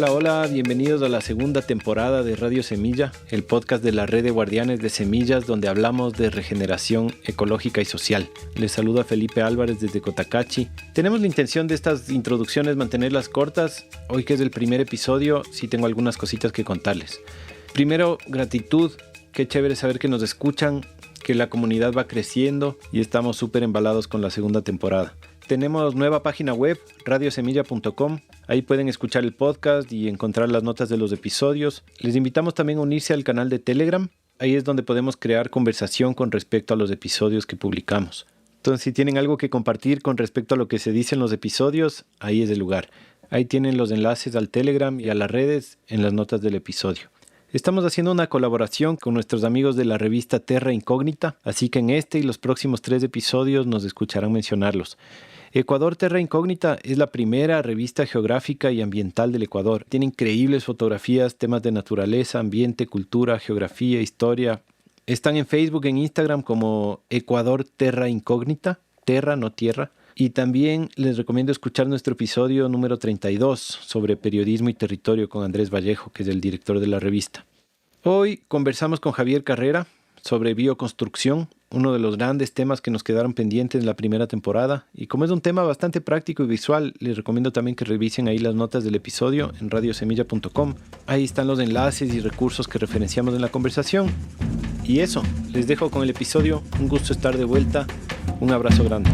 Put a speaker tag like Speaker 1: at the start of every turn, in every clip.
Speaker 1: Hola, hola, bienvenidos a la segunda temporada de Radio Semilla, el podcast de la red de guardianes de semillas donde hablamos de regeneración ecológica y social. Les saluda Felipe Álvarez desde Cotacachi. Tenemos la intención de estas introducciones mantenerlas cortas. Hoy que es el primer episodio, sí tengo algunas cositas que contarles. Primero, gratitud. Qué chévere saber que nos escuchan, que la comunidad va creciendo y estamos súper embalados con la segunda temporada. Tenemos nueva página web, radiosemilla.com. Ahí pueden escuchar el podcast y encontrar las notas de los episodios. Les invitamos también a unirse al canal de Telegram. Ahí es donde podemos crear conversación con respecto a los episodios que publicamos. Entonces, si tienen algo que compartir con respecto a lo que se dice en los episodios, ahí es el lugar. Ahí tienen los enlaces al Telegram y a las redes en las notas del episodio. Estamos haciendo una colaboración con nuestros amigos de la revista Terra Incógnita, así que en este y los próximos 3 episodios nos escucharán mencionarlos. Ecuador Terra Incógnita es la primera revista geográfica y ambiental del Ecuador. Tiene increíbles fotografías, temas de naturaleza, ambiente, cultura, geografía, historia. Están en Facebook, en Instagram como Ecuador Terra Incógnita, Terra, no tierra. Y también les recomiendo escuchar nuestro episodio número 32 sobre periodismo y territorio con Andrés Vallejo, que es el director de la revista. Hoy conversamos con Javier Carrera sobre bioconstrucción, uno de los grandes temas que nos quedaron pendientes en la primera temporada. Y como es un tema bastante práctico y visual, les recomiendo también que revisen ahí las notas del episodio en radiosemilla.com. Ahí están los enlaces y recursos que referenciamos en la conversación. Y eso, les dejo con el episodio. Un gusto estar de vuelta. Un abrazo grande.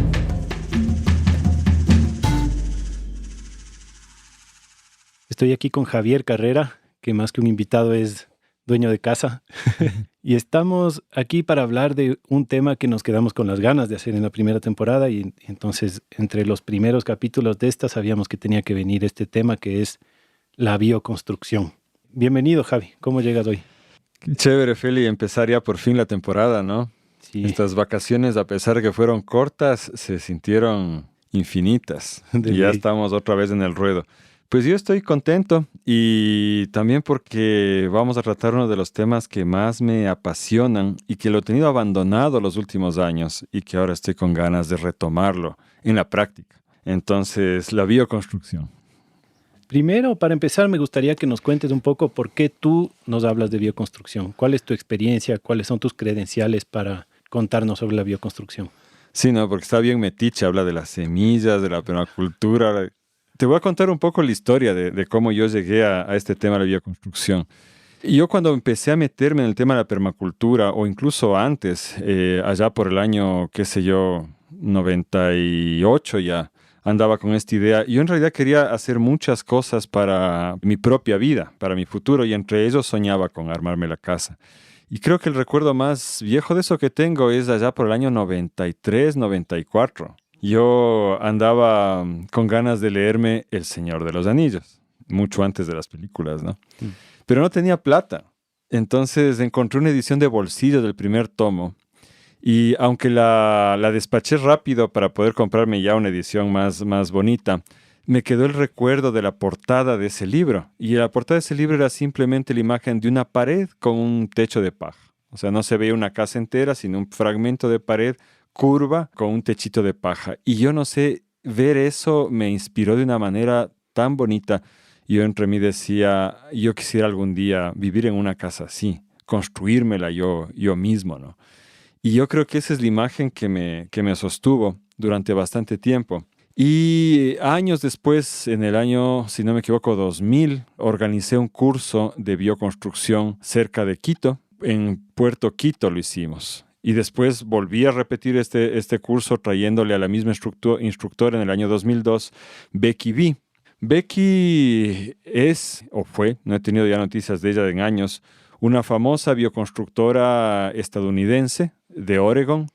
Speaker 1: Estoy aquí con Javier Carrera, que más que un invitado es dueño de casa. Y estamos aquí para hablar de un tema que nos quedamos con las ganas de hacer en la primera temporada. Y entonces, entre los primeros capítulos de esta, sabíamos que tenía que venir este tema, que es la bioconstrucción. Bienvenido, Javi. ¿Cómo llegas hoy?
Speaker 2: Qué chévere, Feli, empezar ya por fin la temporada, ¿no?
Speaker 1: Sí.
Speaker 2: Estas vacaciones, a pesar de que fueron cortas, se sintieron infinitas. Y ya estamos otra vez en el ruedo. Pues yo estoy contento y también porque vamos a tratar uno de los temas que más me apasionan y que lo he tenido abandonado los últimos años y que ahora estoy con ganas de retomarlo en la práctica. Entonces, la bioconstrucción.
Speaker 1: Primero, para empezar, me gustaría que nos cuentes un poco por qué tú nos hablas de bioconstrucción. ¿Cuál es tu experiencia? ¿Cuáles son tus credenciales para contarnos sobre la bioconstrucción?
Speaker 2: Sí, no, porque está bien metiche, habla de las semillas, de la permacultura. Te voy a contar un poco la historia de cómo yo llegué a este tema de la bioconstrucción. Y yo cuando empecé a meterme en el tema de la permacultura, o incluso antes, allá por el año, 98 ya, andaba con esta idea. Yo en realidad quería hacer muchas cosas para mi propia vida, para mi futuro, y entre ellos soñaba con armarme la casa. Y creo que el recuerdo más viejo de eso que tengo es allá por el año 93, 94. Yo andaba con ganas de leerme El Señor de los Anillos, mucho antes de las películas, ¿no? Pero no tenía plata. Entonces encontré una edición de bolsillo del primer tomo y aunque la despaché rápido para poder comprarme ya una edición más bonita, me quedó el recuerdo de la portada de ese libro. Y la portada de ese libro era simplemente la imagen de una pared con un techo de paja. O sea, no se veía una casa entera, sino un fragmento de pared curva con un techito de paja. Y yo no sé, ver eso me inspiró de una manera tan bonita. Yo entre mí decía, yo quisiera algún día vivir en una casa así, construírmela yo mismo, ¿no? Y yo creo que esa es la imagen que me sostuvo durante bastante tiempo. Y años después, en el año, si no me equivoco, 2000, organicé un curso de bioconstrucción cerca de Quito. En Puerto Quito lo hicimos. Y después volví a repetir este curso trayéndole a la misma instructora en el año 2002, Becky B. Becky es, o fue, no he tenido ya noticias de ella en años, una famosa bioconstructora estadounidense de Oregon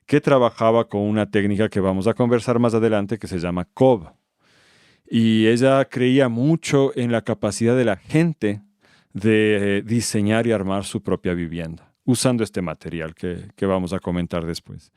Speaker 2: que trabajaba con una técnica que vamos a conversar más adelante que se llama COB. Y ella creía mucho en la capacidad de la gente de diseñar y armar su propia vivienda, usando este material que vamos a comentar después.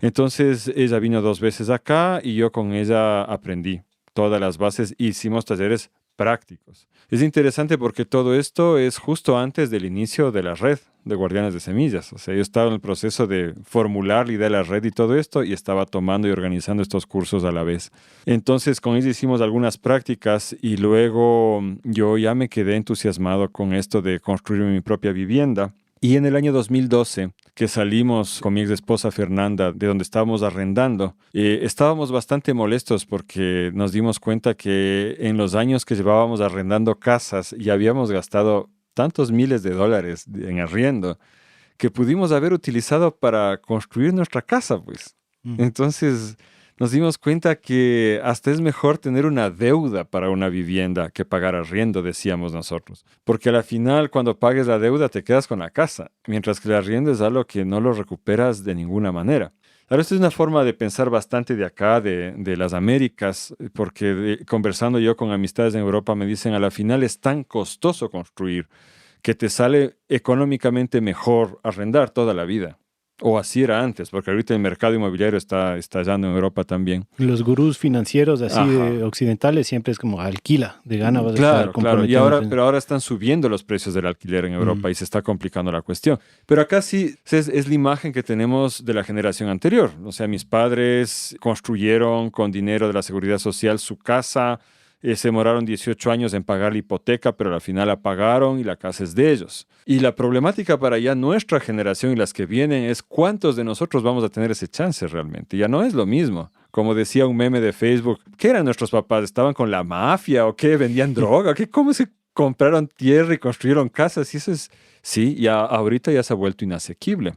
Speaker 2: Entonces, ella vino 2 veces acá y yo con ella aprendí todas las bases. Hicimos talleres prácticos. Es interesante porque todo esto es justo antes del inicio de la red de Guardianes de Semillas. O sea, yo estaba en el proceso de formular la idea de la red y todo esto, y estaba tomando y organizando estos cursos a la vez. Entonces, con ellos hicimos algunas prácticas y luego yo ya me quedé entusiasmado con esto de construir mi propia vivienda. Y en el año 2012, que salimos con mi ex esposa Fernanda de donde estábamos arrendando, estábamos bastante molestos porque nos dimos cuenta que en los años que llevábamos arrendando casas ya habíamos gastado tantos miles de dólares en arriendo que pudimos haber utilizado para construir nuestra casa, pues. Entonces nos dimos cuenta que hasta es mejor tener una deuda para una vivienda que pagar arriendo, decíamos nosotros. Porque a la final, cuando pagues la deuda, te quedas con la casa, mientras que el arriendo es algo que no lo recuperas de ninguna manera. Ahora, esta es una forma de pensar bastante de acá, de las Américas, porque conversando yo con amistades en Europa me dicen, a la final es tan costoso construir que te sale económicamente mejor arrendar toda la vida. O así era antes, porque ahorita el mercado inmobiliario está estallando en Europa también.
Speaker 1: Los gurús financieros así occidentales siempre es como alquila, de gana vas a estar
Speaker 2: Claro. Pero ahora están subiendo los precios del alquiler en Europa y se está complicando la cuestión. Pero acá sí es la imagen que tenemos de la generación anterior. O sea, mis padres construyeron con dinero de la Seguridad Social su casa, se demoraron 18 años en pagar la hipoteca, pero al final la pagaron y la casa es de ellos. Y la problemática para ya nuestra generación y las que vienen es cuántos de nosotros vamos a tener ese chance realmente. Ya no es lo mismo. Como decía un meme de Facebook, ¿qué eran nuestros papás? ¿Estaban con la mafia o qué? ¿Vendían droga? ¿Cómo se compraron tierra y construyeron casas? Y eso es, sí, ya ahorita ya se ha vuelto inasequible.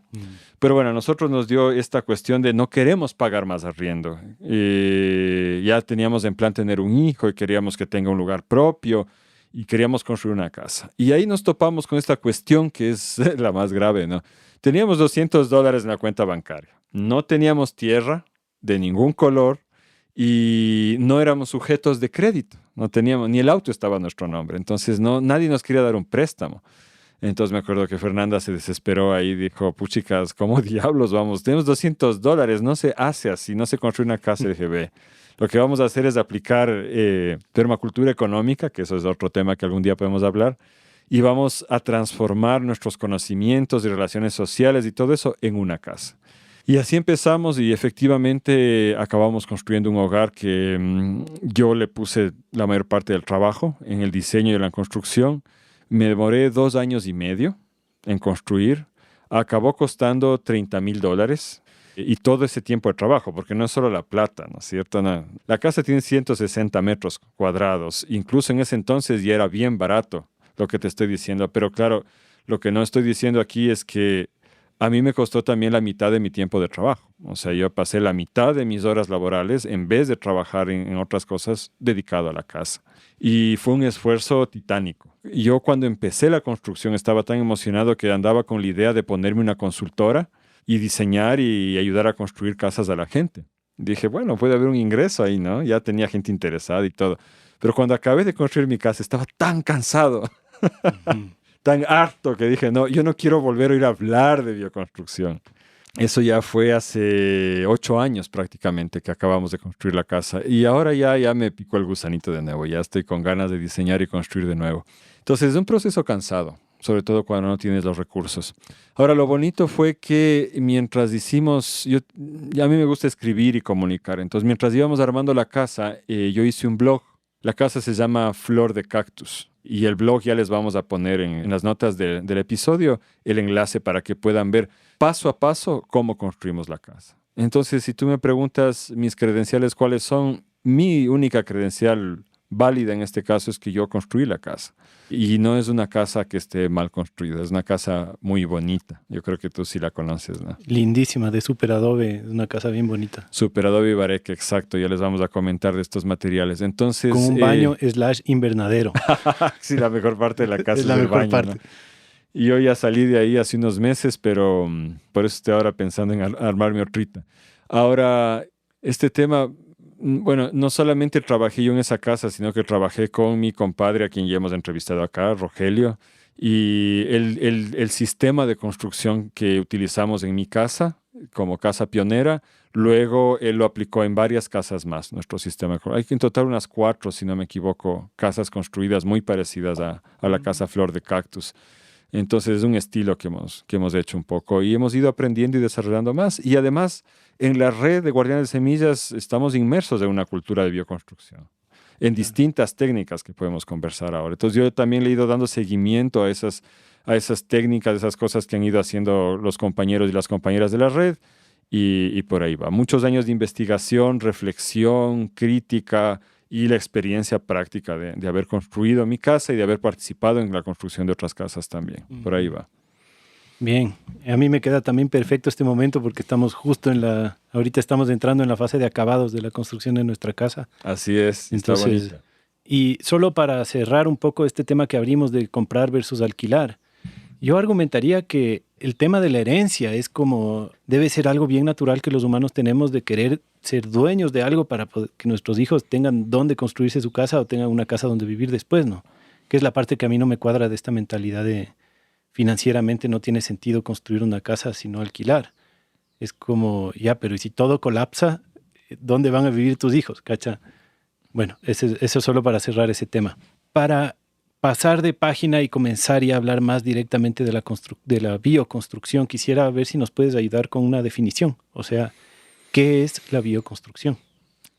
Speaker 2: Pero bueno, a nosotros nos dio esta cuestión de no queremos pagar más arriendo. Ya teníamos en plan tener un hijo y queríamos que tenga un lugar propio y queríamos construir una casa. Y ahí nos topamos con esta cuestión que es la más grave, ¿no? Teníamos $200 en la cuenta bancaria. No teníamos tierra de ningún color y no éramos sujetos de crédito. No teníamos, ni el auto estaba a nuestro nombre. Entonces nadie nos quería dar un préstamo. Entonces me acuerdo que Fernanda se desesperó ahí y dijo, puchicas, ¿cómo diablos vamos? Tenemos $200, no se hace así, no se construye una casa. Y dije, ve, lo que vamos a hacer es aplicar permacultura económica, que eso es otro tema que algún día podemos hablar, y vamos a transformar nuestros conocimientos y relaciones sociales y todo eso en una casa. Y así empezamos y efectivamente acabamos construyendo un hogar que yo le puse la mayor parte del trabajo en el diseño y en la construcción. Me demoré 2 años y medio en construir. Acabó costando $30,000 y todo ese tiempo de trabajo, porque no es solo la plata, ¿no es cierto? No. La casa tiene 160 metros cuadrados. Incluso en ese entonces ya era bien barato lo que te estoy diciendo. Pero claro, lo que no estoy diciendo aquí es que a mí me costó también la mitad de mi tiempo de trabajo. O sea, yo pasé la mitad de mis horas laborales en vez de trabajar en otras cosas dedicado a la casa. Y fue un esfuerzo titánico. Yo cuando empecé la construcción estaba tan emocionado que andaba con la idea de ponerme una consultora y diseñar y ayudar a construir casas a la gente. Dije, bueno, puede haber un ingreso ahí, ¿no? Ya tenía gente interesada y todo. Pero cuando acabé de construir mi casa estaba tan cansado, tan harto que dije, no, yo no quiero volver a oír hablar de bioconstrucción. Eso ya fue hace 8 años prácticamente que acabamos de construir la casa. Y ahora ya me picó el gusanito de nuevo. Ya estoy con ganas de diseñar y construir de nuevo. Entonces es un proceso cansado, sobre todo cuando no tienes los recursos. Ahora, lo bonito fue que mientras hicimos, a mí me gusta escribir y comunicar. Entonces, mientras íbamos armando la casa, yo hice un blog. La casa se llama Flor de Cactus. Y el blog ya les vamos a poner en las notas del episodio el enlace para que puedan ver paso a paso cómo construimos la casa. Entonces, si tú me preguntas mis credenciales, ¿cuáles son? Mi única credencial válida en este caso es que yo construí la casa. Y no es una casa que esté mal construida, es una casa muy bonita. Yo creo que tú sí la conoces, ¿no?
Speaker 1: Lindísima, de Super Adobe, es una casa bien bonita.
Speaker 2: Super Adobe Ibareque, exacto, ya les vamos a comentar de estos materiales. Entonces,
Speaker 1: con un baño / invernadero.
Speaker 2: Sí, la mejor parte de la casa
Speaker 1: es la mejor
Speaker 2: baño,
Speaker 1: parte.
Speaker 2: ¿no? Y yo ya salí de ahí hace unos meses, pero por eso estoy ahora pensando en armar mi otrita. Ahora, este tema, bueno, no solamente trabajé yo en esa casa, sino que trabajé con mi compadre, a quien ya hemos entrevistado acá, Rogelio, y el sistema de construcción que utilizamos en mi casa como casa pionera. Luego él lo aplicó en varias casas más, nuestro sistema. Hay en total unas 4, si no me equivoco, casas construidas muy parecidas a la casa Flor de Cactus. Entonces es un estilo que hemos hecho un poco y hemos ido aprendiendo y desarrollando más. Y además, en la red de Guardianes de Semillas estamos inmersos en una cultura de bioconstrucción, en distintas técnicas que podemos conversar ahora. Entonces yo también le he ido dando seguimiento a esas técnicas, esas cosas que han ido haciendo los compañeros y las compañeras de la red. Y por ahí va. Muchos años de investigación, reflexión, crítica y la experiencia práctica de haber construido mi casa y de haber participado en la construcción de otras casas también. Por ahí va.
Speaker 1: Bien, a mí me queda también perfecto este momento porque estamos justo ahorita estamos entrando en la fase de acabados de la construcción de nuestra casa.
Speaker 2: Así es,
Speaker 1: entonces, está bonita. Y solo para cerrar un poco este tema que abrimos de comprar versus alquilar, yo argumentaría que el tema de la herencia debe ser algo bien natural que los humanos tenemos de querer ser dueños de algo para que nuestros hijos tengan dónde construirse su casa o tengan una casa donde vivir después, ¿no? Que es la parte que a mí no me cuadra de esta mentalidad de financieramente no tiene sentido construir una casa sino alquilar. Es como, pero ¿y si todo colapsa? ¿Dónde van a vivir tus hijos? ¿Cacha? Bueno, eso solo para cerrar ese tema. Para pasar de página y comenzar ya a hablar más directamente de la bioconstrucción, quisiera ver si nos puedes ayudar con una definición. O sea, ¿qué es la bioconstrucción?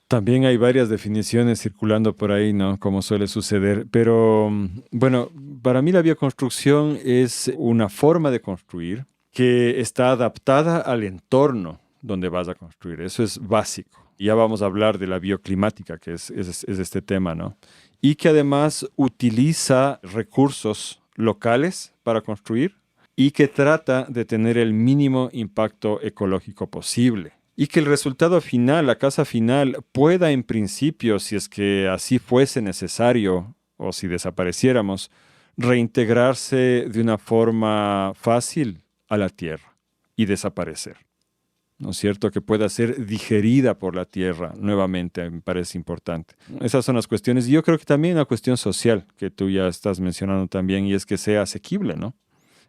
Speaker 2: También hay varias definiciones circulando por ahí, ¿no? Como suele suceder. Pero, bueno, para mí la bioconstrucción es una forma de construir que está adaptada al entorno donde vas a construir. Eso es básico. Ya vamos a hablar de la bioclimática, que es este tema, ¿no? Y que además utiliza recursos locales para construir y que trata de tener el mínimo impacto ecológico posible. Y que el resultado final, la casa final, pueda en principio, si es que así fuese necesario o si desapareciéramos, reintegrarse de una forma fácil a la tierra y desaparecer. ¿No es cierto? Que pueda ser digerida por la tierra nuevamente, me parece importante. Esas son las cuestiones. Y yo creo que también una cuestión social, que tú ya estás mencionando también, y es que sea asequible, ¿no?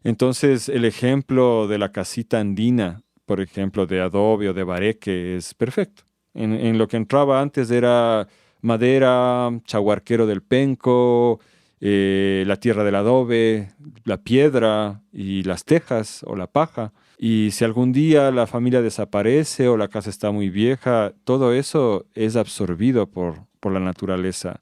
Speaker 2: Entonces, el ejemplo de la casita andina, por ejemplo, de adobe o de bareque, es perfecto. En lo que entraba antes era madera, chaguarquero del penco, la tierra del adobe, la piedra y las tejas o la paja. Y si algún día la familia desaparece o la casa está muy vieja, todo eso es absorbido por la naturaleza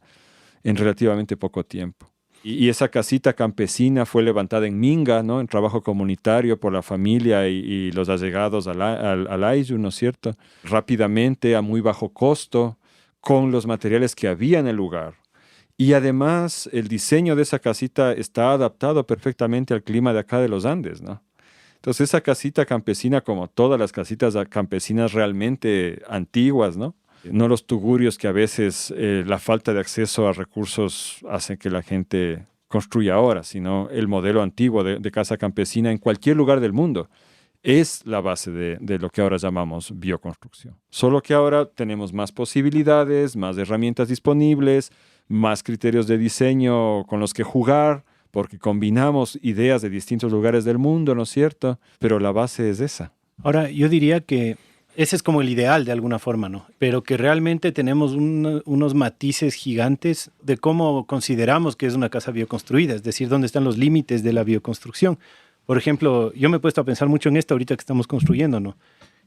Speaker 2: en relativamente poco tiempo. Y esa casita campesina fue levantada en Minga, ¿no? En trabajo comunitario por la familia y los allegados al Ayllu, ¿no es cierto? Rápidamente, a muy bajo costo, con los materiales que había en el lugar. Y además, el diseño de esa casita está adaptado perfectamente al clima de acá de los Andes, ¿no? Entonces, esa casita campesina, como todas las casitas campesinas realmente antiguas, ¿no? No los tugurios que a veces la falta de acceso a recursos hace que la gente construya ahora, sino el modelo antiguo de casa campesina en cualquier lugar del mundo es la base de lo que ahora llamamos bioconstrucción. Solo que ahora tenemos más posibilidades, más herramientas disponibles, más criterios de diseño con los que jugar, porque combinamos ideas de distintos lugares del mundo, ¿no es cierto? Pero la base es esa.
Speaker 1: Ahora, yo diría que ese es como el ideal de alguna forma, ¿no? Pero que realmente tenemos unos matices gigantes de cómo consideramos que es una casa bioconstruida, es decir, dónde están los límites de la bioconstrucción. Por ejemplo, yo me he puesto a pensar mucho en esto ahorita que estamos construyendo, ¿no?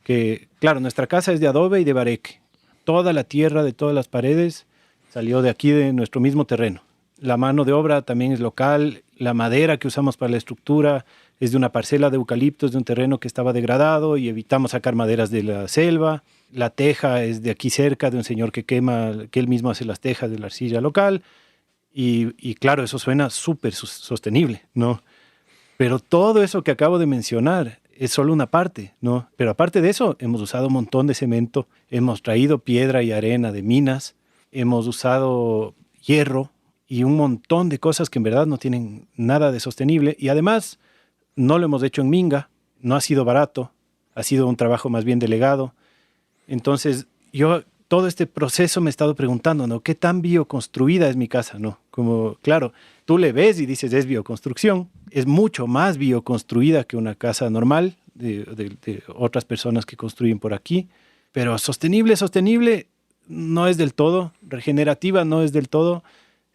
Speaker 1: Que, claro, nuestra casa es de adobe y de bareque. Toda la tierra de todas las paredes salió de aquí, de nuestro mismo terreno. La mano de obra también es local, la madera que usamos para la estructura es de una parcela de eucaliptos de un terreno que estaba degradado y evitamos sacar maderas de la selva. La teja es de aquí cerca, de un señor que él mismo hace las tejas de la arcilla local. Y claro, eso suena súper sostenible, ¿no? Pero todo eso que acabo de mencionar es solo una parte, ¿no? Pero aparte de eso, hemos usado un montón de cemento, hemos traído piedra y arena de minas, hemos usado hierro, y un montón de cosas que en verdad no tienen nada de sostenible. Y además, no lo hemos hecho en Minga, no ha sido barato, ha sido un trabajo más bien delegado. Entonces, yo todo este proceso me he estado preguntando, ¿no? ¿Qué tan bioconstruida es mi casa, no? Como, claro, tú le ves y dices, es bioconstrucción, es mucho más bioconstruida que una casa normal, de otras personas que construyen por aquí. Pero sostenible no es del todo, regenerativa no es del todo.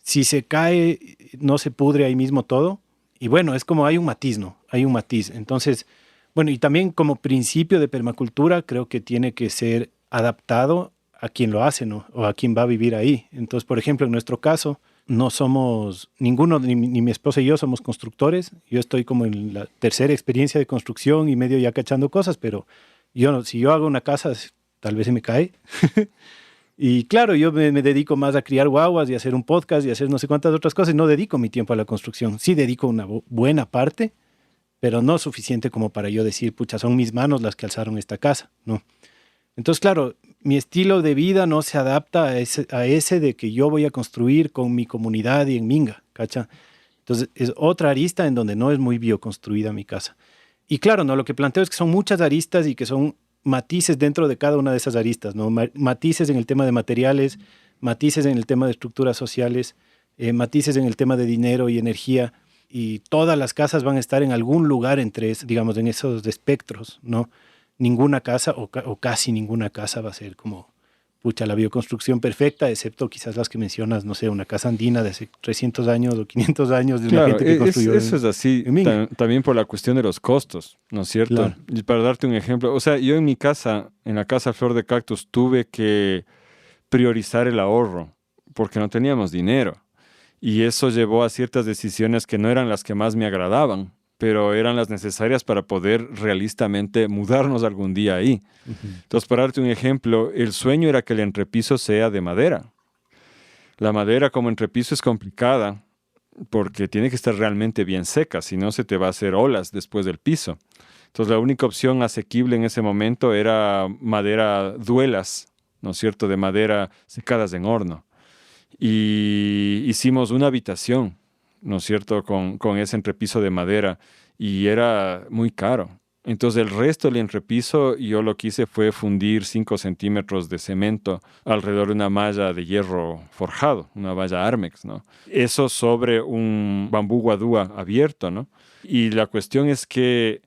Speaker 1: Si se cae, no se pudre ahí mismo todo. Y bueno, es como hay un matiz, ¿no? Hay un matiz. Entonces, bueno, y también como principio de permacultura creo que tiene que ser adaptado a quien lo hace, ¿no? O a quien va a vivir ahí. Entonces, por ejemplo, en nuestro caso, no somos ninguno, ni mi esposa y yo somos constructores. Yo estoy como en la tercera experiencia de construcción y medio ya cachando cosas, pero si yo hago una casa, tal vez se me cae. Y claro, yo me dedico más a criar guaguas y a hacer un podcast y a hacer no sé cuántas otras cosas. Y no dedico mi tiempo a la construcción. Sí dedico una buena parte, pero no suficiente como para yo decir, pucha, son mis manos las que alzaron esta casa, ¿no? Entonces, claro, mi estilo de vida no se adapta a ese de que yo voy a construir con mi comunidad y en Minga, ¿cacha? Entonces, es otra arista en donde no es muy bioconstruida mi casa. Y claro, ¿no? Lo que planteo es que son muchas aristas y que son matices dentro de cada una de esas aristas, ¿no? Matices en el tema de materiales, matices en el tema de estructuras sociales, matices en el tema de dinero y energía, y todas las casas van a estar en algún lugar digamos, en esos espectros, ¿no? Ninguna casa o casi ninguna casa va a ser como, pucha, la bioconstrucción perfecta, excepto quizás las que mencionas, no sé, una casa andina de hace 300 años o 500 años de una gente que construyó.
Speaker 2: Eso es así, también por la cuestión de los costos, ¿no es cierto? Claro. Y para darte un ejemplo, o sea, yo en mi casa, en la casa Flor de Cactus, tuve que priorizar el ahorro porque no teníamos dinero. Y eso llevó a ciertas decisiones que no eran las que más me agradaban, pero eran las necesarias para poder realistamente mudarnos algún día ahí. Uh-huh. Entonces, para darte un ejemplo, el sueño era que el entrepiso sea de madera. La madera como entrepiso es complicada porque tiene que estar realmente bien seca, si no se te va a hacer olas después del piso. Entonces, la única opción asequible en ese momento era madera duelas, ¿no es cierto?, de madera secadas en horno. Y hicimos una habitación, ¿no es cierto?, con ese entrepiso de madera, y era muy caro. Entonces el resto del entrepiso yo lo que hice fue fundir 5 centímetros de cemento alrededor de una malla de hierro forjado, una malla Armex, ¿no? Eso sobre un bambú guadúa abierto, ¿no? Y la cuestión es que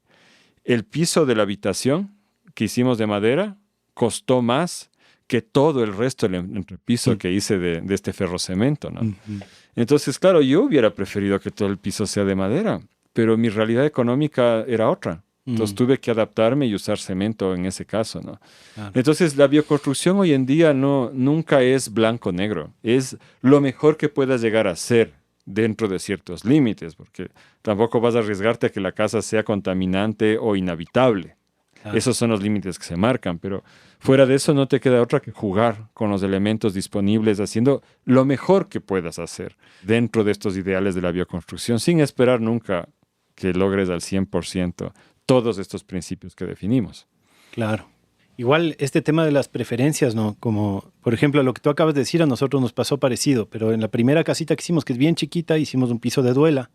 Speaker 2: el piso de la habitación que hicimos de madera costó más que todo el resto del entrepiso que hice de este ferrocemento, ¿no? Uh-huh. Entonces, claro, yo hubiera preferido que todo el piso sea de madera, pero mi realidad económica era otra. Entonces tuve que adaptarme y usar cemento en ese caso, ¿no? Claro. Entonces la bioconstrucción hoy en día nunca es blanco-negro. Es lo mejor que puedas llegar a ser dentro de ciertos límites, porque tampoco vas a arriesgarte a que la casa sea contaminante o inhabitable. Claro. Esos son los límites que se marcan, pero fuera de eso no te queda otra que jugar con los elementos disponibles, haciendo lo mejor que puedas hacer dentro de estos ideales de la bioconstrucción, sin esperar nunca que logres al 100% todos estos principios que definimos.
Speaker 1: Claro. Igual este tema de las preferencias, ¿no? Como, por ejemplo, lo que tú acabas de decir, a nosotros nos pasó parecido, pero en la primera casita que hicimos, que es bien chiquita, hicimos un piso de duela,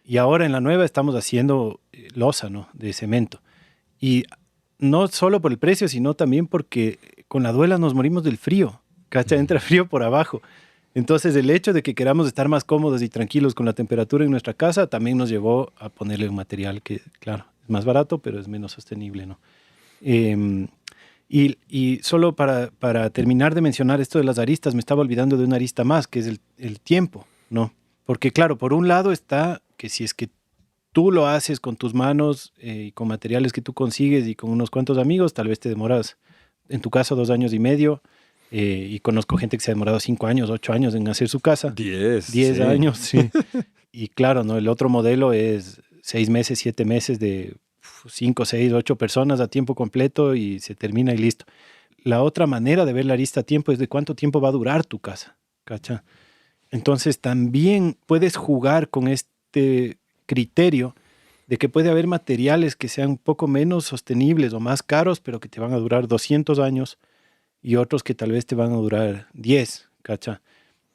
Speaker 1: y ahora en la nueva estamos haciendo losa, ¿no?, de cemento. Y no solo por el precio, sino también porque con la duela nos morimos del frío. ¿Cacha? Entra frío por abajo. Entonces el hecho de que queramos estar más cómodos y tranquilos con la temperatura en nuestra casa también nos llevó a ponerle un material que, claro, es más barato, pero es menos sostenible, ¿no? Y solo para terminar de mencionar esto de las aristas, me estaba olvidando de una arista más, que es el tiempo, ¿no? Porque claro, por un lado está que si es que tú lo haces con tus manos y con materiales que tú consigues y con unos cuantos amigos, tal vez te demoras, en tu caso, 2 años y medio, y conozco gente que se ha demorado 5 años, 8 años en hacer su casa. 10 sí. años, sí. Y claro, ¿no? El otro modelo es 6 meses, 7 meses de 5, 6, 8 personas a tiempo completo y se termina y listo. La otra manera de ver la arista a tiempo es de cuánto tiempo va a durar tu casa, ¿cacha? Entonces también puedes jugar con este criterio de que puede haber materiales que sean un poco menos sostenibles o más caros, pero que te van a durar 200 años y otros que tal vez te van a durar 10, ¿cacha?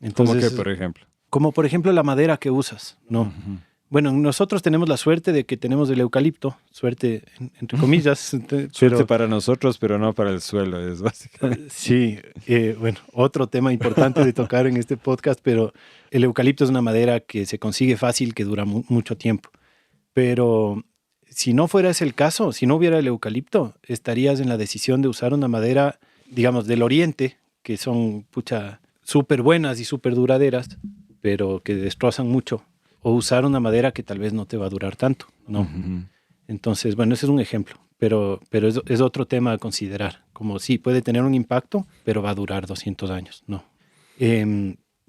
Speaker 1: Entonces,
Speaker 2: ¿cómo qué, por ejemplo?
Speaker 1: Como por ejemplo la madera que usas, ¿no? Uh-huh. Bueno, nosotros tenemos la suerte de que tenemos el eucalipto, suerte entre comillas.
Speaker 2: Suerte para nosotros, pero no para el suelo, es básicamente.
Speaker 1: Sí, bueno, otro tema importante de tocar en este podcast, pero el eucalipto es una madera que se consigue fácil, que dura mucho tiempo. Pero si no fuera ese el caso, si no hubiera el eucalipto, estarías en la decisión de usar una madera, digamos, del oriente, que son, súper buenas y súper duraderas, pero que destrozan mucho. O usar una madera que tal vez no te va a durar tanto, ¿no? Uh-huh. Entonces, bueno, ese es un ejemplo, pero es otro tema a considerar. Como sí, puede tener un impacto, pero va a durar 200 años, ¿no?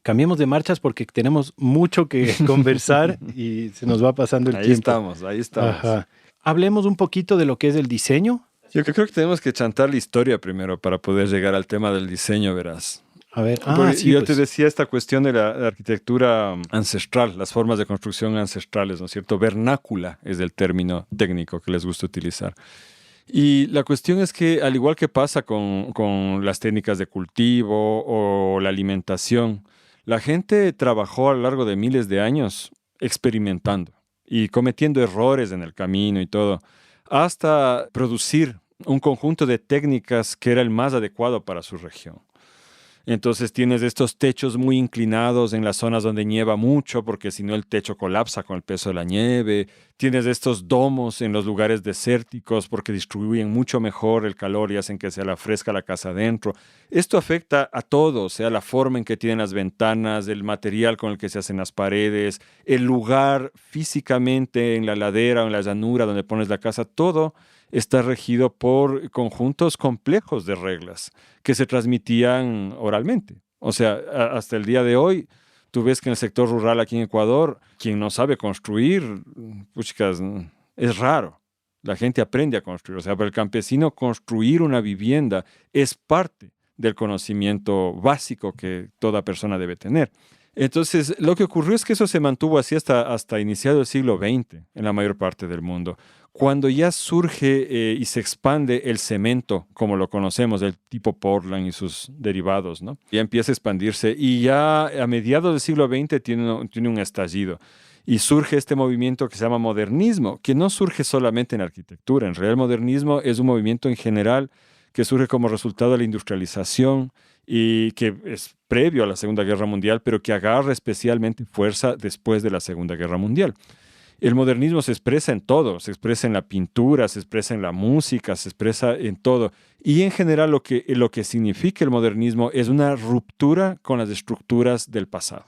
Speaker 1: Cambiemos de marchas porque tenemos mucho que conversar y se nos va pasando el tiempo.
Speaker 2: Ahí estamos.
Speaker 1: Ajá. Hablemos un poquito de lo que es el diseño.
Speaker 2: Yo creo que tenemos que chantar la historia primero para poder llegar al tema del diseño, verás.
Speaker 1: A ver,
Speaker 2: sí, yo te decía esta cuestión de la arquitectura ancestral, las formas de construcción ancestrales, ¿no es cierto? Vernácula es el término técnico que les gusta utilizar. Y la cuestión es que, al igual que pasa con las técnicas de cultivo o la alimentación, la gente trabajó a lo largo de miles de años experimentando y cometiendo errores en el camino y todo, hasta producir un conjunto de técnicas que era el más adecuado para su región. Entonces tienes estos techos muy inclinados en las zonas donde nieva mucho, porque si no el techo colapsa con el peso de la nieve. Tienes estos domos en los lugares desérticos porque distribuyen mucho mejor el calor y hacen que sea la fresca la casa adentro. Esto afecta a todo, o sea, la forma en que tienen las ventanas, el material con el que se hacen las paredes, el lugar físicamente en la ladera o en la llanura donde pones la casa, todo está regido por conjuntos complejos de reglas que se transmitían oralmente. O sea, hasta el día de hoy, tú ves que en el sector rural aquí en Ecuador, quien no sabe construir, puchicas, es raro. La gente aprende a construir. O sea, para el campesino construir una vivienda es parte del conocimiento básico que toda persona debe tener. Entonces, lo que ocurrió es que eso se mantuvo así hasta iniciado el siglo XX en la mayor parte del mundo. Cuando ya surge y se expande el cemento, como lo conocemos, del tipo Portland y sus derivados, ¿no? Ya empieza a expandirse y ya a mediados del siglo XX tiene un estallido. Y surge este movimiento que se llama modernismo, que no surge solamente en arquitectura. En realidad el modernismo es un movimiento en general que surge como resultado de la industrialización y que es previo a la Segunda Guerra Mundial, pero que agarra especialmente fuerza después de la Segunda Guerra Mundial. El modernismo se expresa en todo, se expresa en la pintura, se expresa en la música, se expresa en todo. Y en general lo que significa el modernismo es una ruptura con las estructuras del pasado,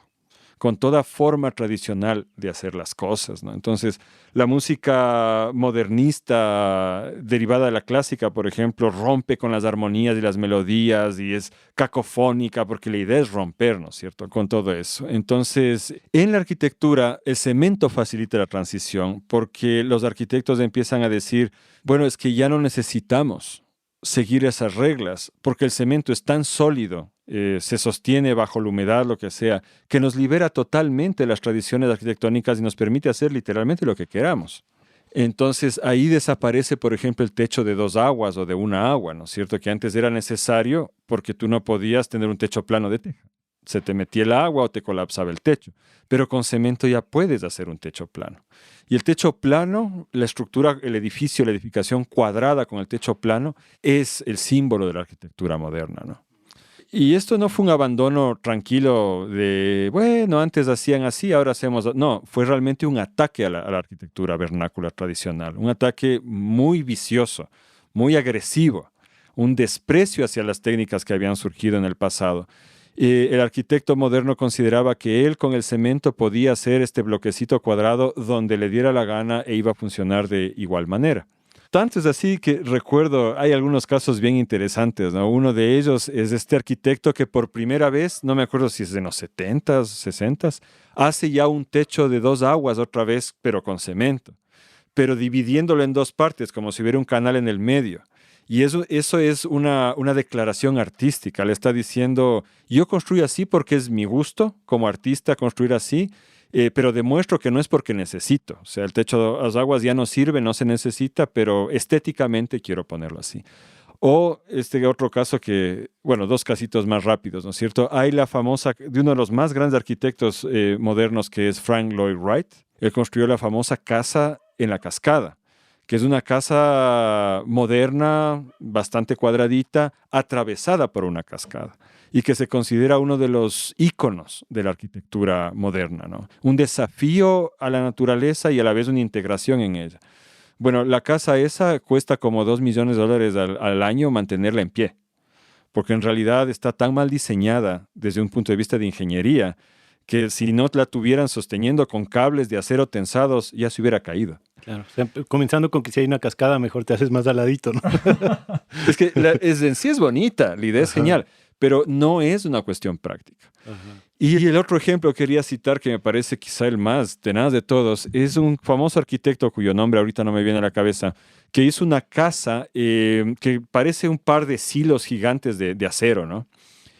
Speaker 2: con toda forma tradicional de hacer las cosas, ¿no? Entonces, la música modernista derivada de la clásica, por ejemplo, rompe con las armonías y las melodías y es cacofónica porque la idea es romper, ¿no es cierto?, con todo eso. Entonces, en la arquitectura, el cemento facilita la transición porque los arquitectos empiezan a decir, bueno, es que ya no necesitamos seguir esas reglas porque el cemento es tan sólido, se sostiene bajo la humedad, lo que sea, que nos libera totalmente de las tradiciones arquitectónicas y nos permite hacer literalmente lo que queramos. Entonces ahí desaparece, por ejemplo, el techo de 2 aguas o de 1 agua, ¿no es cierto? Que antes era necesario porque tú no podías tener un techo plano de teja. Se te metía el agua o te colapsaba el techo. Pero con cemento ya puedes hacer un techo plano. Y el techo plano, la estructura, el edificio, la edificación cuadrada con el techo plano, es el símbolo de la arquitectura moderna, ¿no? Y esto no fue un abandono tranquilo de, bueno, antes hacían así, ahora hacemos... No, fue realmente un ataque a la arquitectura vernácula tradicional, un ataque muy vicioso, muy agresivo, un desprecio hacia las técnicas que habían surgido en el pasado. El arquitecto moderno consideraba que él con el cemento podía hacer este bloquecito cuadrado donde le diera la gana e iba a funcionar de igual manera. Tanto es así que recuerdo, hay algunos casos bien interesantes, ¿no? Uno de ellos es este arquitecto que por primera vez, no me acuerdo si es en los 70s, 60s, hace ya un techo de 2 aguas otra vez, pero con cemento, pero dividiéndolo en 2 partes, como si hubiera un canal en el medio. Y eso es una declaración artística. Le está diciendo, yo construyo así porque es mi gusto como artista construir así, pero demuestro que no es porque necesito. O sea, el techo de las aguas ya no sirve, no se necesita, pero estéticamente quiero ponerlo así. O este otro caso que, bueno, 2 casitos más rápidos, ¿no es cierto? Hay la famosa, de uno de los más grandes arquitectos modernos, que es Frank Lloyd Wright. Él construyó la famosa casa en la cascada, que es una casa moderna, bastante cuadradita, atravesada por una cascada, y que se considera uno de los íconos de la arquitectura moderna, ¿no? Un desafío a la naturaleza y a la vez una integración en ella. Bueno, la casa esa cuesta como $2 millones al año mantenerla en pie, porque en realidad está tan mal diseñada desde un punto de vista de ingeniería que si no la tuvieran sosteniendo con cables de acero tensados, ya se hubiera caído.
Speaker 1: Claro, o sea, comenzando con que si hay una cascada, mejor te haces más al ladito, ¿no?
Speaker 2: Es que en sí es bonita, la idea es genial, pero no es una cuestión práctica.
Speaker 1: Ajá.
Speaker 2: Y el otro ejemplo que quería citar, que me parece quizá el más tenaz de todos, es un famoso arquitecto cuyo nombre ahorita no me viene a la cabeza, que hizo una casa que parece un par de silos gigantes de acero, ¿no?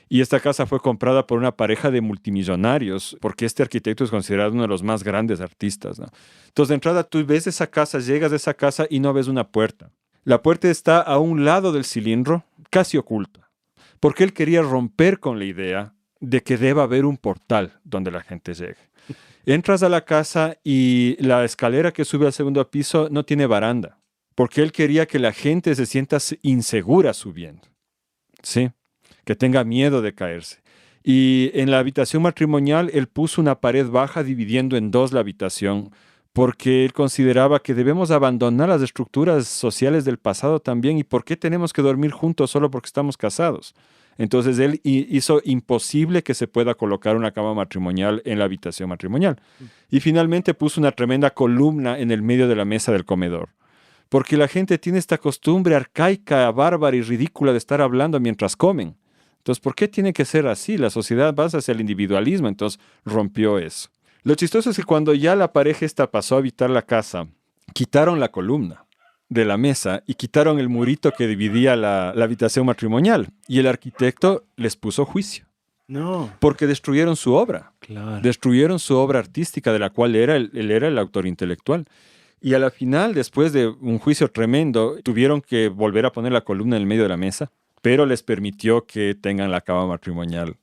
Speaker 2: Y esta casa fue comprada por una pareja de multimillonarios, porque este arquitecto es considerado uno de los más grandes artistas, ¿no? Entonces, de entrada, tú ves esa casa, llegas a esa casa y no ves una puerta. La puerta está a un lado del cilindro, casi oculta, porque él quería romper con la idea de que deba haber un portal donde la gente llegue. Entras a la casa y la escalera que sube al segundo piso no tiene baranda, porque él quería que la gente se sienta insegura subiendo, ¿sí? Que tenga miedo de caerse. Y en la habitación matrimonial él puso una pared baja dividiendo en dos la habitación, porque él consideraba que debemos abandonar las estructuras sociales del pasado también. ¿Y por qué tenemos que dormir juntos solo porque estamos casados? Entonces él hizo imposible que se pueda colocar una cama matrimonial en la habitación matrimonial. Y finalmente puso una tremenda columna en el medio de la mesa del comedor. Porque la gente tiene esta costumbre arcaica, bárbara y ridícula de estar hablando mientras comen. Entonces, ¿por qué tiene que ser así? La sociedad va hacia el individualismo, entonces rompió eso. Lo chistoso es que cuando ya la pareja esta pasó a habitar la casa, quitaron la columna de la mesa y quitaron el murito que dividía la habitación matrimonial. Y el arquitecto les puso juicio.
Speaker 1: No.
Speaker 2: Porque destruyeron su obra.
Speaker 1: Claro.
Speaker 2: Destruyeron su obra artística de la cual él era el autor intelectual. Y a la final, después de un juicio tremendo, tuvieron que volver a poner la columna en el medio de la mesa, pero les permitió que tengan la cama matrimonial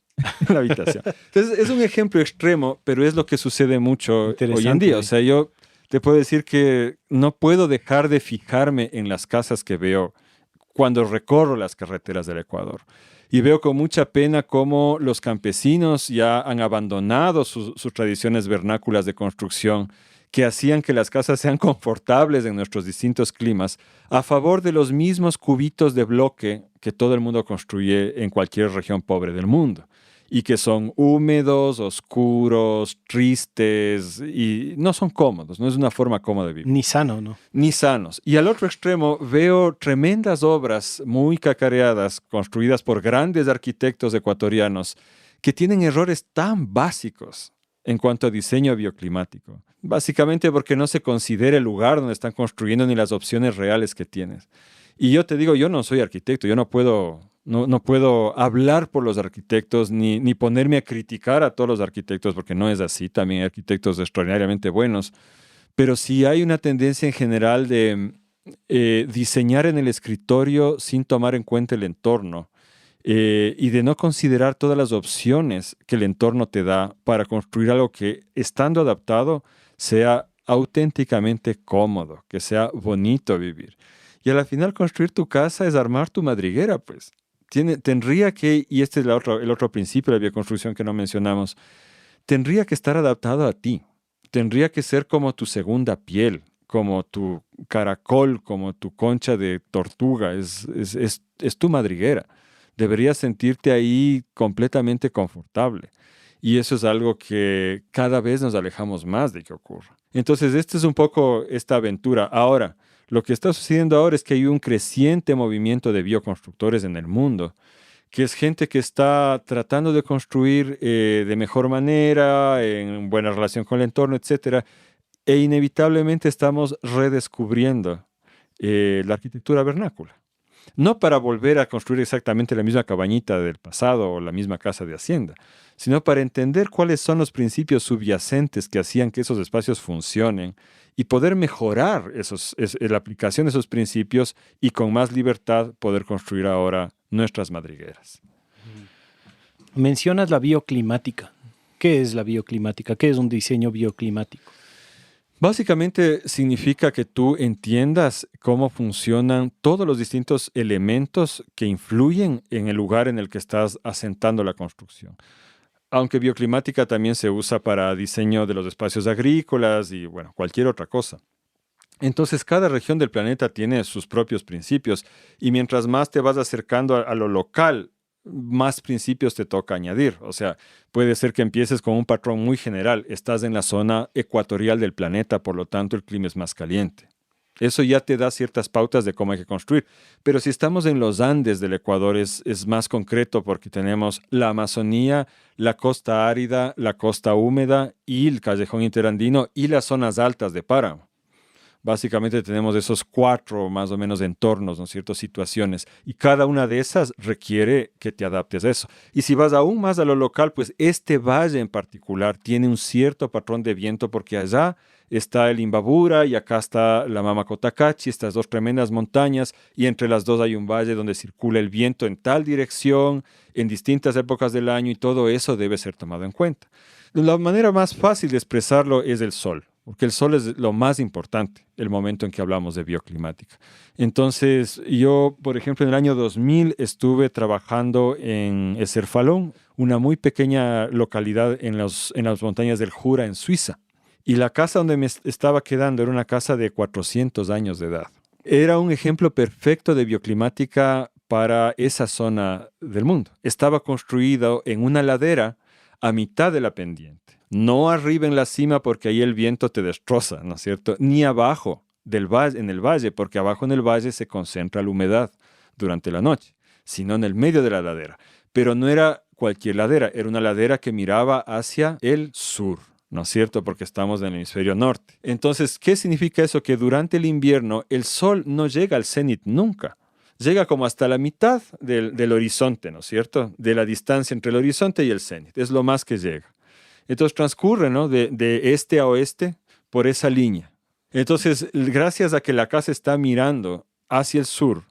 Speaker 2: en la habitación. Entonces, es un ejemplo extremo, pero es lo que sucede mucho hoy en día. O sea, yo te puedo decir que no puedo dejar de fijarme en las casas que veo cuando recorro las carreteras del Ecuador. Y veo con mucha pena cómo los campesinos ya han abandonado sus tradiciones vernáculas de construcción que hacían que las casas sean confortables en nuestros distintos climas, a favor de los mismos cubitos de bloque que todo el mundo construye en cualquier región pobre del mundo, y que son húmedos, oscuros, tristes, y no son cómodos, no es una forma cómoda de vivir.
Speaker 1: Ni sano, ¿no?
Speaker 2: Ni sanos. Y al otro extremo veo tremendas obras muy cacareadas, construidas por grandes arquitectos ecuatorianos, que tienen errores tan básicos en cuanto a diseño bioclimático. Básicamente porque no se considera el lugar donde están construyendo ni las opciones reales que tienes. Y yo te digo, yo no soy arquitecto, yo no puedo hablar por los arquitectos ni ponerme a criticar a todos los arquitectos, porque no es así. También hay arquitectos extraordinariamente buenos. Pero sí hay una tendencia en general de diseñar en el escritorio sin tomar en cuenta el entorno. Y de no considerar todas las opciones que el entorno te da para construir algo que, estando adaptado, sea auténticamente cómodo, que sea bonito vivir. Y a la final construir tu casa es armar tu madriguera, pues. Tendría que, y este es el otro principio de la bioconstrucción que no mencionamos, tendría que estar adaptado a ti. Tendría que ser como tu segunda piel, como tu caracol, como tu concha de tortuga. Es tu madriguera. Deberías sentirte ahí completamente confortable. Y eso es algo que cada vez nos alejamos más de que ocurra. Entonces, esta es un poco esta aventura. Ahora, lo que está sucediendo ahora es que hay un creciente movimiento de bioconstructores en el mundo, que es gente que está tratando de construir de mejor manera, en buena relación con el entorno, etc. E inevitablemente estamos redescubriendo la arquitectura vernácula. No para volver a construir exactamente la misma cabañita del pasado o la misma casa de hacienda, sino para entender cuáles son los principios subyacentes que hacían que esos espacios funcionen y poder mejorar la aplicación de esos principios y con más libertad poder construir ahora nuestras madrigueras.
Speaker 1: Mencionas la bioclimática. ¿Qué es la bioclimática? ¿Qué es un diseño bioclimático?
Speaker 2: Básicamente significa que tú entiendas cómo funcionan todos los distintos elementos que influyen en el lugar en el que estás asentando la construcción. Aunque bioclimática también se usa para diseño de los espacios agrícolas y, bueno, cualquier otra cosa. Entonces, cada región del planeta tiene sus propios principios y mientras más te vas acercando a lo local, más principios te toca añadir. O sea, puede ser que empieces con un patrón muy general. Estás en la zona ecuatorial del planeta, por lo tanto el clima es más caliente. Eso ya te da ciertas pautas de cómo hay que construir. Pero si estamos en los Andes del Ecuador es más concreto porque tenemos la Amazonía, la costa árida, la costa húmeda y el callejón interandino y las zonas altas de páramo. Básicamente tenemos esos 4 más o menos entornos, ¿no es cierto? Situaciones. Y cada una de esas requiere que te adaptes a eso. Y si vas aún más a lo local, pues este valle en particular tiene un cierto patrón de viento porque allá está el Imbabura y acá está la Mama Cotacachi, estas 2 tremendas montañas, y entre las dos hay un valle donde circula el viento en tal dirección, en distintas épocas del año, y todo eso debe ser tomado en cuenta. La manera más fácil de expresarlo es el sol, porque el sol es lo más importante, el momento en que hablamos de bioclimática. Entonces, yo, por ejemplo, en el año 2000 estuve trabajando en Eserfalón, una muy pequeña localidad en las montañas del Jura, en Suiza. Y la casa donde me estaba quedando era una casa de 400 años de edad. Era un ejemplo perfecto de bioclimática para esa zona del mundo. Estaba construido en una ladera a mitad de la pendiente. No arriba en la cima porque ahí el viento te destroza, ¿no es cierto? Ni abajo en el valle, porque abajo en el valle se concentra la humedad durante la noche, sino en el medio de la ladera. Pero no era cualquier ladera, era una ladera que miraba hacia el sur, ¿no es cierto? Porque estamos en el hemisferio norte. Entonces, ¿qué significa eso? Que durante el invierno el sol no llega al cenit nunca. Llega como hasta la mitad del horizonte, ¿no es cierto? De la distancia entre el horizonte y el cenit. Es lo más que llega. Entonces transcurre, ¿no? de este a oeste por esa línea. Entonces, gracias a que la casa está mirando hacia el sur,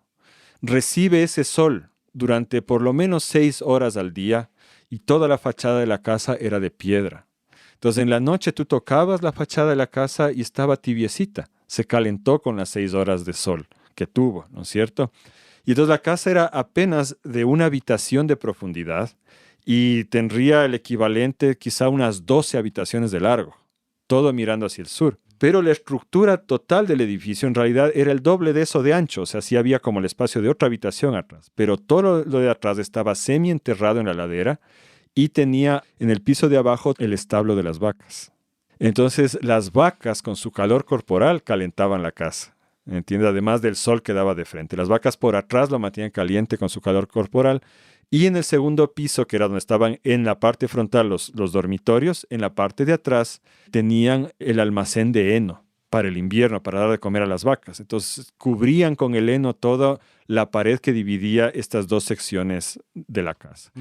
Speaker 2: recibe ese sol durante por lo menos 6 horas al día y toda la fachada de la casa era de piedra. Entonces, en la noche tú tocabas la fachada de la casa y estaba tibiecita. Se calentó con las 6 horas de sol que tuvo, ¿no es cierto? Y entonces la casa era apenas de una habitación de profundidad y tendría el equivalente quizá unas 12 habitaciones de largo, todo mirando hacia el sur. Pero la estructura total del edificio en realidad era el doble de eso de ancho, o sea, sí había como el espacio de otra habitación atrás, pero todo lo de atrás estaba semi-enterrado en la ladera y tenía en el piso de abajo el establo de las vacas. Entonces las vacas con su calor corporal calentaban la casa. ¿Entiendes? Además del sol que daba de frente. Las vacas por atrás lo mantenían caliente con su calor corporal. Y en el segundo piso, que era donde estaban en la parte frontal los dormitorios, en la parte de atrás tenían el almacén de heno para el invierno, para dar de comer a las vacas. Entonces cubrían con el heno toda la pared que dividía estas 2 secciones de la casa.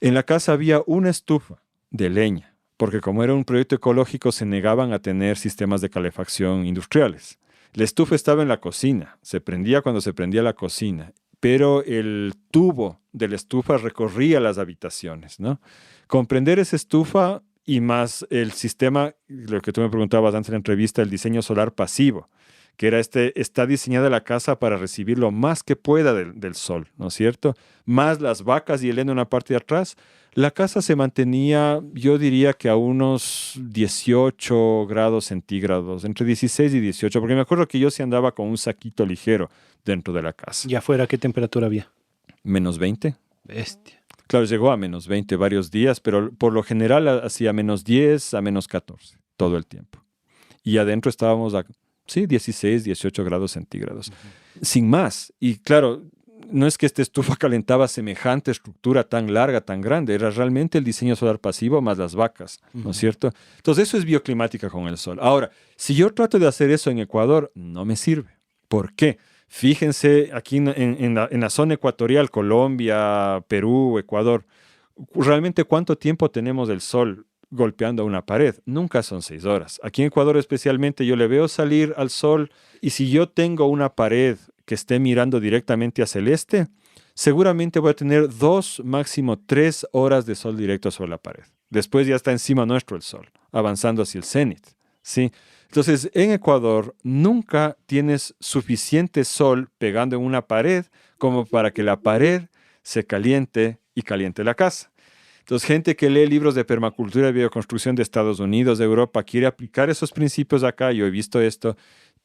Speaker 2: En la casa había una estufa de leña, porque como era un proyecto ecológico se negaban a tener sistemas de calefacción industriales. La estufa estaba en la cocina, se prendía cuando se prendía la cocina, pero el tubo de la estufa recorría las habitaciones, ¿no? Comprender esa estufa y más el sistema, lo que tú me preguntabas antes en la entrevista, el diseño solar pasivo, que era está diseñada la casa para recibir lo más que pueda del sol, ¿no es cierto? Más las vacas y el heno en la parte de atrás. La casa se mantenía, yo diría que a unos 18 grados centígrados, entre 16 y 18, porque me acuerdo que yo sí andaba con un saquito ligero dentro de la casa.
Speaker 1: ¿Y afuera qué temperatura había?
Speaker 2: Menos 20.
Speaker 1: Bestia.
Speaker 2: Claro, llegó a menos 20 varios días, pero por lo general hacía menos 10 a menos 14 todo el tiempo. Y adentro estábamos a 16, 18 grados centígrados. Sin más. Y claro, no es que esta estufa calentaba semejante estructura tan larga, tan grande. Era realmente el diseño solar pasivo más las vacas, ¿no es cierto? Entonces eso es bioclimática con el sol. Ahora, si yo trato de hacer eso en Ecuador, no me sirve. ¿Por qué? Fíjense aquí en la zona ecuatorial, Colombia, Perú, Ecuador, realmente ¿cuánto tiempo tenemos el sol golpeando a una pared? Nunca son 6 horas. Aquí en Ecuador especialmente yo le veo salir al sol y si yo tengo una pared que esté mirando directamente hacia el este, seguramente voy a tener 2, máximo 3 horas de sol directo sobre la pared. Después ya está encima nuestro el sol, avanzando hacia el cenit, ¿sí? Entonces, en Ecuador nunca tienes suficiente sol pegando en una pared como para que la pared se caliente y caliente la casa. Entonces, gente que lee libros de permacultura y bioconstrucción de Estados Unidos, de Europa, quiere aplicar esos principios acá. Yo he visto esto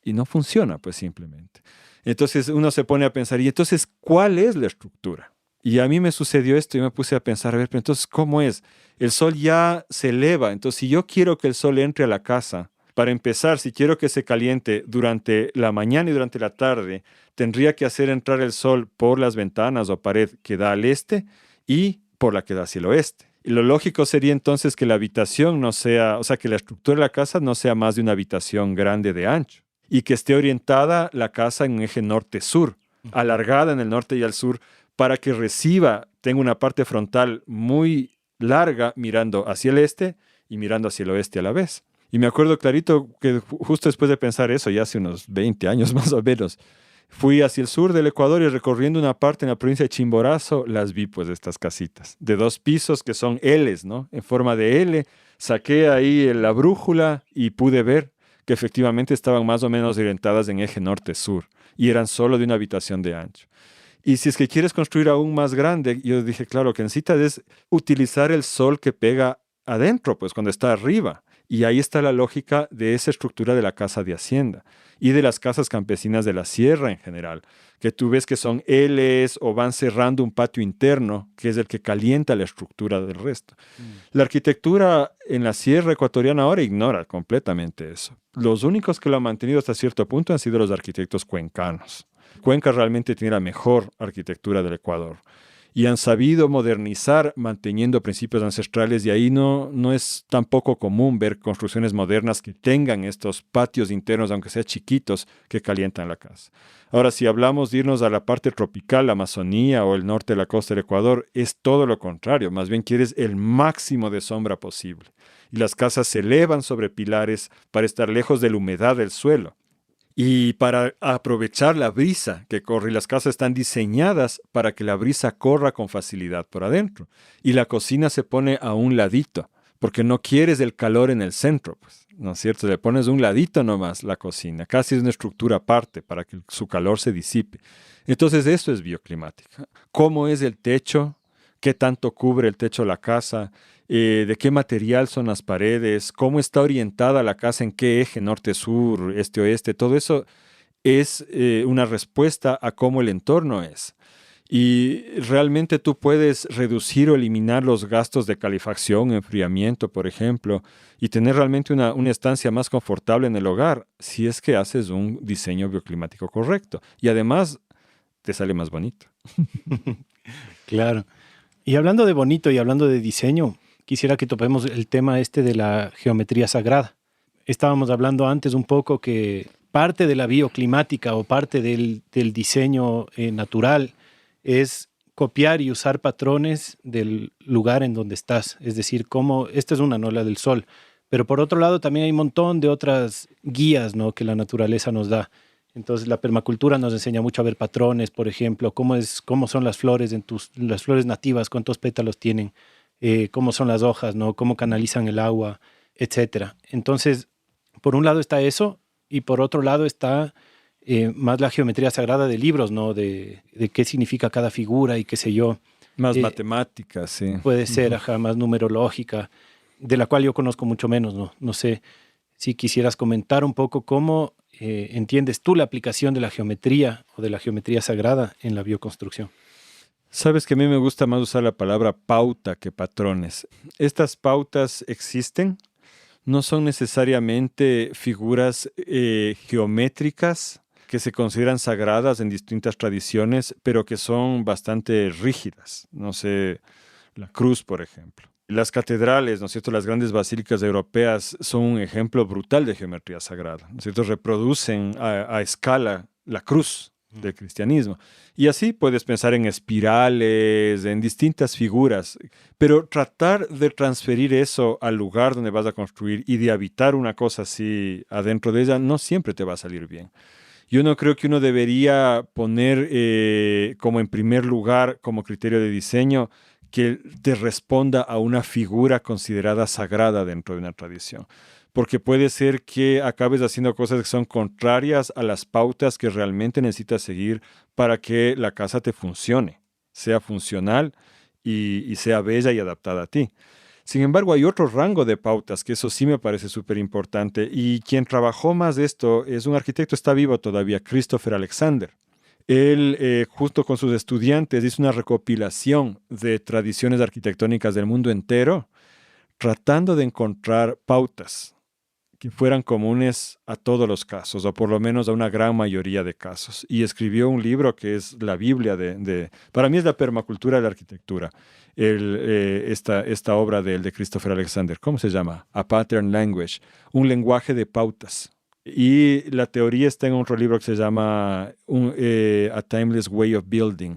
Speaker 2: y no funciona, pues simplemente. Entonces uno se pone a pensar, ¿y entonces cuál es la estructura? Y a mí me sucedió esto y me puse a pensar, a ver, pero entonces, ¿cómo es? El sol ya se eleva, entonces si yo quiero que el sol entre a la casa, para empezar, si quiero que se caliente durante la mañana y durante la tarde, tendría que hacer entrar el sol por las ventanas o pared que da al este y por la que da hacia el oeste. Y lo lógico sería entonces que la habitación no sea, o sea, que la estructura de la casa no sea más de una habitación grande de ancho y que esté orientada la casa en un eje norte-sur, alargada en el norte y al sur, para que tenga una parte frontal muy larga mirando hacia el este y mirando hacia el oeste a la vez. Y me acuerdo clarito que justo después de pensar eso, ya hace unos 20 años más o menos, fui hacia el sur del Ecuador y recorriendo una parte en la provincia de Chimborazo, las vi pues estas casitas de 2 pisos que son L's, ¿no? En forma de L. Saqué ahí la brújula y pude ver que efectivamente estaban más o menos orientadas en eje norte-sur y eran solo de una habitación de ancho. Y si es que quieres construir aún más grande, yo dije, claro, que necesitas es utilizar el sol que pega adentro, pues cuando está arriba. Y ahí está la lógica de esa estructura de la casa de hacienda y de las casas campesinas de la sierra en general, que tú ves que son Ls o van cerrando un patio interno, que es el que calienta la estructura del resto. La arquitectura en la sierra ecuatoriana ahora ignora completamente eso. Los únicos que lo han mantenido hasta cierto punto han sido los arquitectos cuencanos. Cuenca realmente tiene la mejor arquitectura del Ecuador y han sabido modernizar manteniendo principios ancestrales, y ahí no es tampoco común ver construcciones modernas que tengan estos patios internos, aunque sean chiquitos, que calientan la casa. Ahora, si hablamos de irnos a la parte tropical, la Amazonía o el norte de la costa del Ecuador, es todo lo contrario, más bien quieres el máximo de sombra posible. Y las casas se elevan sobre pilares para estar lejos de la humedad del suelo. Y para aprovechar la brisa que corre, y las casas están diseñadas para que la brisa corra con facilidad por adentro. Y la cocina se pone a un ladito, porque no quieres el calor en el centro, pues, ¿no es cierto? Le pones un ladito nomás la cocina, casi es una estructura aparte para que su calor se disipe. Entonces eso es bioclimática. ¿Cómo es el techo? ¿Qué tanto cubre el techo de la casa? ¿De qué material son las paredes? ¿Cómo está orientada la casa? ¿En qué eje? Norte-sur, este-oeste. Todo eso es una respuesta a cómo el entorno es. Y realmente tú puedes reducir o eliminar los gastos de calefacción, enfriamiento, por ejemplo, y tener realmente una estancia más confortable en el hogar si es que haces un diseño bioclimático correcto. Y además te sale más bonito.
Speaker 1: Claro. Y hablando de bonito y hablando de diseño, quisiera que topemos el tema de la geometría sagrada. Estábamos hablando antes un poco que parte de la bioclimática o parte del diseño natural es copiar y usar patrones del lugar en donde estás. Es decir, esta es una, ¿no? La del sol. Pero por otro lado también hay un montón de otras guías, ¿no? Que la naturaleza nos da. Entonces la permacultura nos enseña mucho a ver patrones, por ejemplo, cómo son las flores las flores nativas, cuántos pétalos tienen, cómo son las hojas, ¿no? Cómo canalizan el agua, etcétera. Entonces, por un lado está eso y por otro lado está más la geometría sagrada de libros, ¿no? De qué significa cada figura y qué sé yo.
Speaker 2: Más matemáticas, sí.
Speaker 1: Puede ser, más numerológica, de la cual yo conozco mucho menos, ¿no? No sé si quisieras comentar un poco cómo entiendes tú la aplicación de la geometría o de la geometría sagrada en la bioconstrucción.
Speaker 2: Sabes que a mí me gusta más usar la palabra pauta que patrones. Estas pautas existen, no son necesariamente figuras geométricas que se consideran sagradas en distintas tradiciones, pero que son bastante rígidas. No sé, la cruz, por ejemplo. Las catedrales, ¿no es cierto?, las grandes basílicas europeas son un ejemplo brutal de geometría sagrada, ¿no es cierto? Reproducen a escala la cruz del cristianismo. Y así puedes pensar en espirales, en distintas figuras, pero tratar de transferir eso al lugar donde vas a construir y de habitar una cosa así adentro de ella no siempre te va a salir bien. Yo no creo que uno debería poner como en primer lugar, como criterio de diseño, que te responda a una figura considerada sagrada dentro de una tradición. Porque puede ser que acabes haciendo cosas que son contrarias a las pautas que realmente necesitas seguir para que la casa te funcione, sea funcional y sea bella y adaptada a ti. Sin embargo, hay otro rango de pautas, que eso sí me parece súper importante. Y quien trabajó más de esto es un arquitecto, está vivo todavía, Christopher Alexander. Él, junto con sus estudiantes, hizo una recopilación de tradiciones arquitectónicas del mundo entero, tratando de encontrar pautas que fueran comunes a todos los casos, o por lo menos a una gran mayoría de casos. Y escribió un libro que es la Biblia para mí es la permacultura de la arquitectura, esta obra de Christopher Alexander. ¿Cómo se llama? A Pattern Language, un lenguaje de pautas. Y la teoría está en otro libro que se llama A Timeless Way of Building,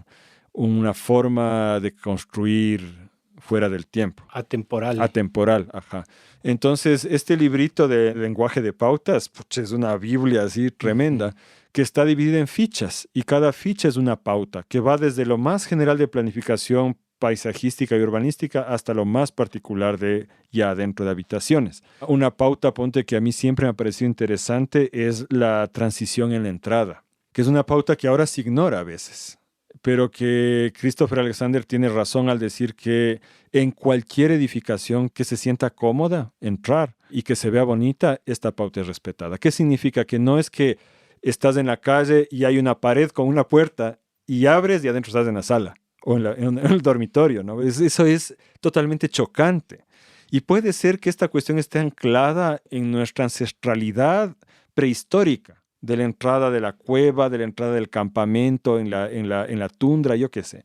Speaker 2: una forma de construir fuera del tiempo.
Speaker 1: Atemporal.
Speaker 2: Atemporal, ajá. Entonces, este librito de lenguaje de pautas, es una Biblia así tremenda, que está dividida en fichas, y cada ficha es una pauta, que va desde lo más general de planificación paisajística y urbanística hasta lo más particular de ya dentro de habitaciones. Una pauta, ponte, que a mí siempre me ha parecido interesante es la transición en la entrada, que es una pauta que ahora se ignora a veces, pero que Christopher Alexander tiene razón al decir que en cualquier edificación que se sienta cómoda entrar y que se vea bonita, esta pauta es respetada. ¿Qué significa? Que no es que estás en la calle y hay una pared con una puerta y abres y adentro estás en la sala o en el dormitorio, ¿no? Eso es totalmente chocante. Y puede ser que esta cuestión esté anclada en nuestra ancestralidad prehistórica, de la entrada de la cueva, de la entrada del campamento, en la tundra, yo qué sé.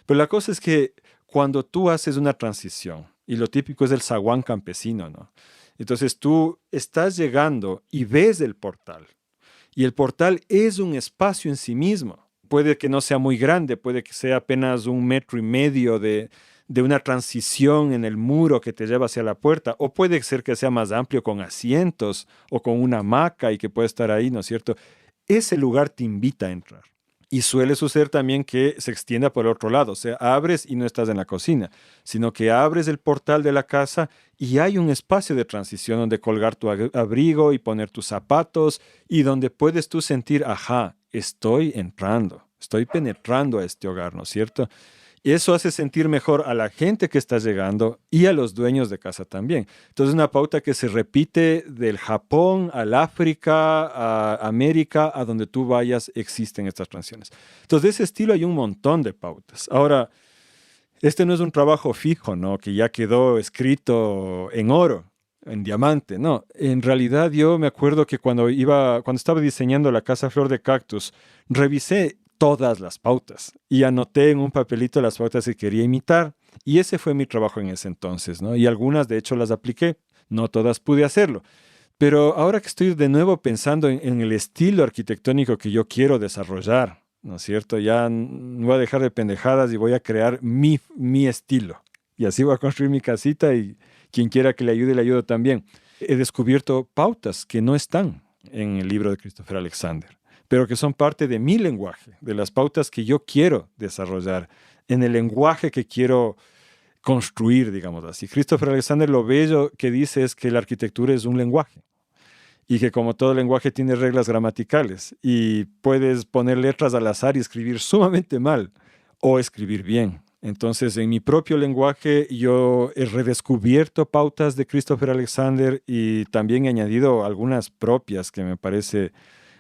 Speaker 2: Pero la cosa es que cuando tú haces una transición, y lo típico es el zaguán campesino, ¿no? Entonces tú estás llegando y ves el portal. Y el portal es un espacio en sí mismo. Puede que no sea muy grande, puede que sea apenas 1,5 metros de una transición en el muro que te lleva hacia la puerta, o puede ser que sea más amplio con asientos o con una hamaca y que puede estar ahí, ¿no es cierto? Ese lugar te invita a entrar. Y suele suceder también que se extienda por el otro lado, o sea, abres y no estás en la cocina, sino que abres el portal de la casa y hay un espacio de transición donde colgar tu abrigo y poner tus zapatos y donde puedes tú sentir, ajá, estoy entrando, estoy penetrando a este hogar, ¿no es cierto? Y eso hace sentir mejor a la gente que está llegando y a los dueños de casa también. Entonces, una pauta que se repite del Japón al África, a América, a donde tú vayas, existen estas transiciones. Entonces, de ese estilo hay un montón de pautas. Ahora, este no es un trabajo fijo, ¿no? Que ya quedó escrito en oro, en diamante, no. En realidad, yo me acuerdo que cuando estaba diseñando la Casa Flor de Cactus, revisé todas las pautas y anoté en un papelito las pautas que quería imitar, y ese fue mi trabajo en ese entonces, ¿no? Y algunas de hecho las apliqué, no todas pude hacerlo, pero ahora que estoy de nuevo pensando en el estilo arquitectónico que yo quiero desarrollar, ¿no es cierto? Ya no voy a dejar de pendejadas y voy a crear mi estilo, y así voy a construir mi casita, y quien quiera que le ayudo también. He descubierto pautas que no están en el libro de Christopher Alexander, pero que son parte de mi lenguaje, de las pautas que yo quiero desarrollar, en el lenguaje que quiero construir, digamos así. Christopher Alexander, lo bello que dice es que la arquitectura es un lenguaje y que como todo lenguaje tiene reglas gramaticales y puedes poner letras al azar y escribir sumamente mal o escribir bien. Entonces, en mi propio lenguaje yo he redescubierto pautas de Christopher Alexander y también he añadido algunas propias que me parece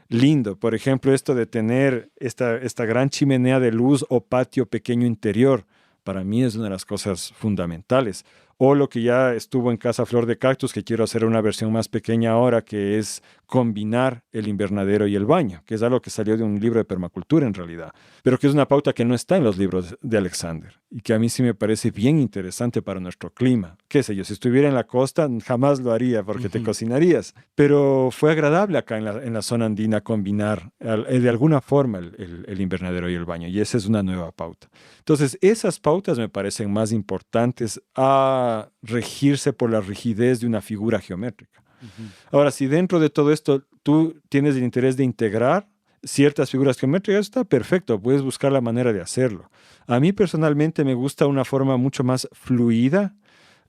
Speaker 2: lindo. Por ejemplo, esto de tener esta gran chimenea de luz o patio pequeño interior, para mí es una de las cosas fundamentales. O lo que ya estuvo en Casa Flor de Cactus, que quiero hacer una versión más pequeña ahora, que es combinar el invernadero y el baño, que es algo que salió de un libro de permacultura en realidad, pero que es una pauta que no está en los libros de Alexander y que a mí sí me parece bien interesante para nuestro clima. Qué sé yo, si estuviera en la costa jamás lo haría porque te cocinarías, pero fue agradable acá en la zona andina combinar de alguna forma el invernadero y el baño, y esa es una nueva pauta. Entonces, esas pautas me parecen más importantes a regirse por la rigidez de una figura geométrica. Ahora, si dentro de todo esto tú tienes el interés de integrar ciertas figuras geométricas, está perfecto, puedes buscar la manera de hacerlo. A mí personalmente me gusta una forma mucho más fluida,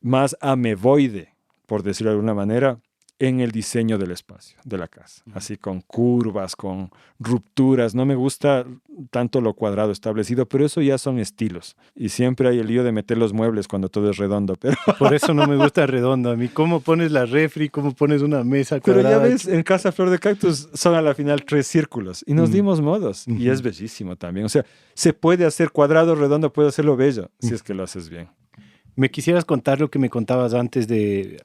Speaker 2: más ameboide, por decirlo de alguna manera, en el diseño del espacio de la casa, así con curvas, con rupturas. No me gusta tanto lo cuadrado establecido, pero eso ya son estilos. Y siempre hay el lío de meter los muebles cuando todo es redondo. Pero
Speaker 1: por eso no me gusta redondo. A mí, ¿cómo pones la refri? ¿Cómo pones una mesa cuadrada?
Speaker 2: Pero ya ves, en Casa Flor de Cactus son a la final 3 círculos y nos dimos modos. Y es bellísimo también. O sea, se puede hacer cuadrado, redondo, puede hacerlo bello, si es que lo haces bien.
Speaker 1: Me quisieras contar lo que me contabas antes de...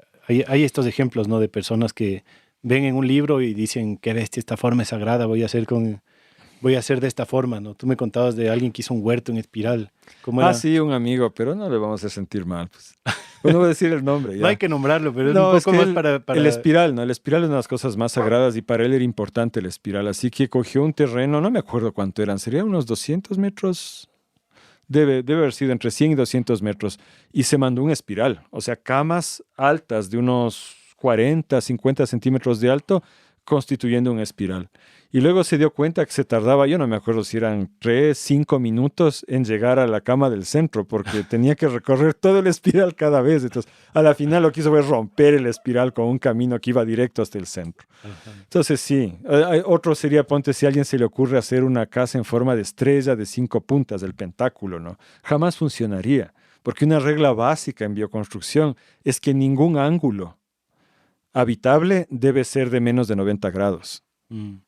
Speaker 1: Hay estos ejemplos, ¿no? De personas que ven en un libro y dicen, qué bestia, esta forma es sagrada, voy a hacer de esta forma, ¿no? Tú me contabas de alguien que hizo un huerto en espiral. ¿Cómo era?
Speaker 2: Sí, un amigo, pero no le vamos a sentir mal. Pues. No voy a decir el nombre. Ya.
Speaker 1: No hay que nombrarlo, pero es un poco más para...
Speaker 2: El espiral, ¿no? El espiral es una de las cosas más sagradas y para él era importante el espiral. Así que cogió un terreno, no me acuerdo cuánto eran, serían unos 200 metros... Debe haber sido entre 100 y 200 metros. Y se mandó un espiral. O sea, camas altas de unos 40, 50 centímetros de alto, constituyendo un espiral. Y luego se dio cuenta que se tardaba, yo no me acuerdo si eran 3, 5 minutos en llegar a la cama del centro, porque tenía que recorrer todo el espiral cada vez. Entonces, a la final lo que hizo fue romper el espiral con un camino que iba directo hasta el centro. Ajá. Entonces, sí. Otro sería, ponte, si a alguien se le ocurre hacer una casa en forma de estrella de 5 puntas, del pentáculo, ¿no? Jamás funcionaría, porque una regla básica en bioconstrucción es que ningún ángulo habitable debe ser de menos de 90 grados.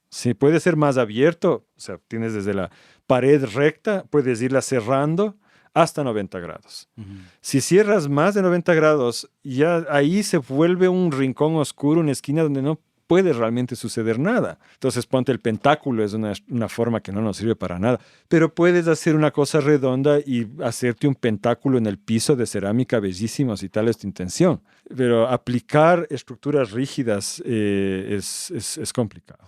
Speaker 2: Sí, puede ser más abierto, o sea, tienes desde la pared recta, puedes irla cerrando hasta 90 grados. Si cierras más de 90 grados, ya ahí se vuelve un rincón oscuro, una esquina donde no puede realmente suceder nada. Entonces, ponte, el pentáculo es una forma que no nos sirve para nada, pero puedes hacer una cosa redonda y hacerte un pentáculo en el piso de cerámica bellísimo si tal es tu intención. Pero aplicar estructuras rígidas es complicado.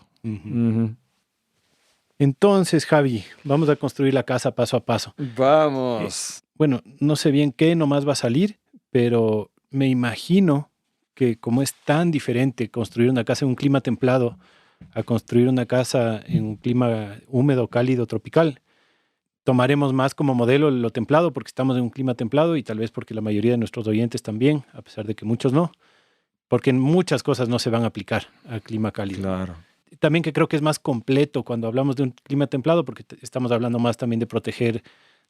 Speaker 1: Entonces, Javi, vamos a construir la casa paso a paso.
Speaker 2: Vamos.
Speaker 1: Bueno, no sé bien qué nomás va a salir, pero me imagino que como es tan diferente construir una casa en un clima templado a construir una casa en un clima húmedo, cálido, tropical, tomaremos más como modelo lo templado porque estamos en un clima templado y tal vez porque la mayoría de nuestros oyentes también, a pesar de que muchos no, porque muchas cosas no se van a aplicar al clima cálido.
Speaker 2: Claro.
Speaker 1: También que creo que es más completo cuando hablamos de un clima templado porque estamos hablando más también de proteger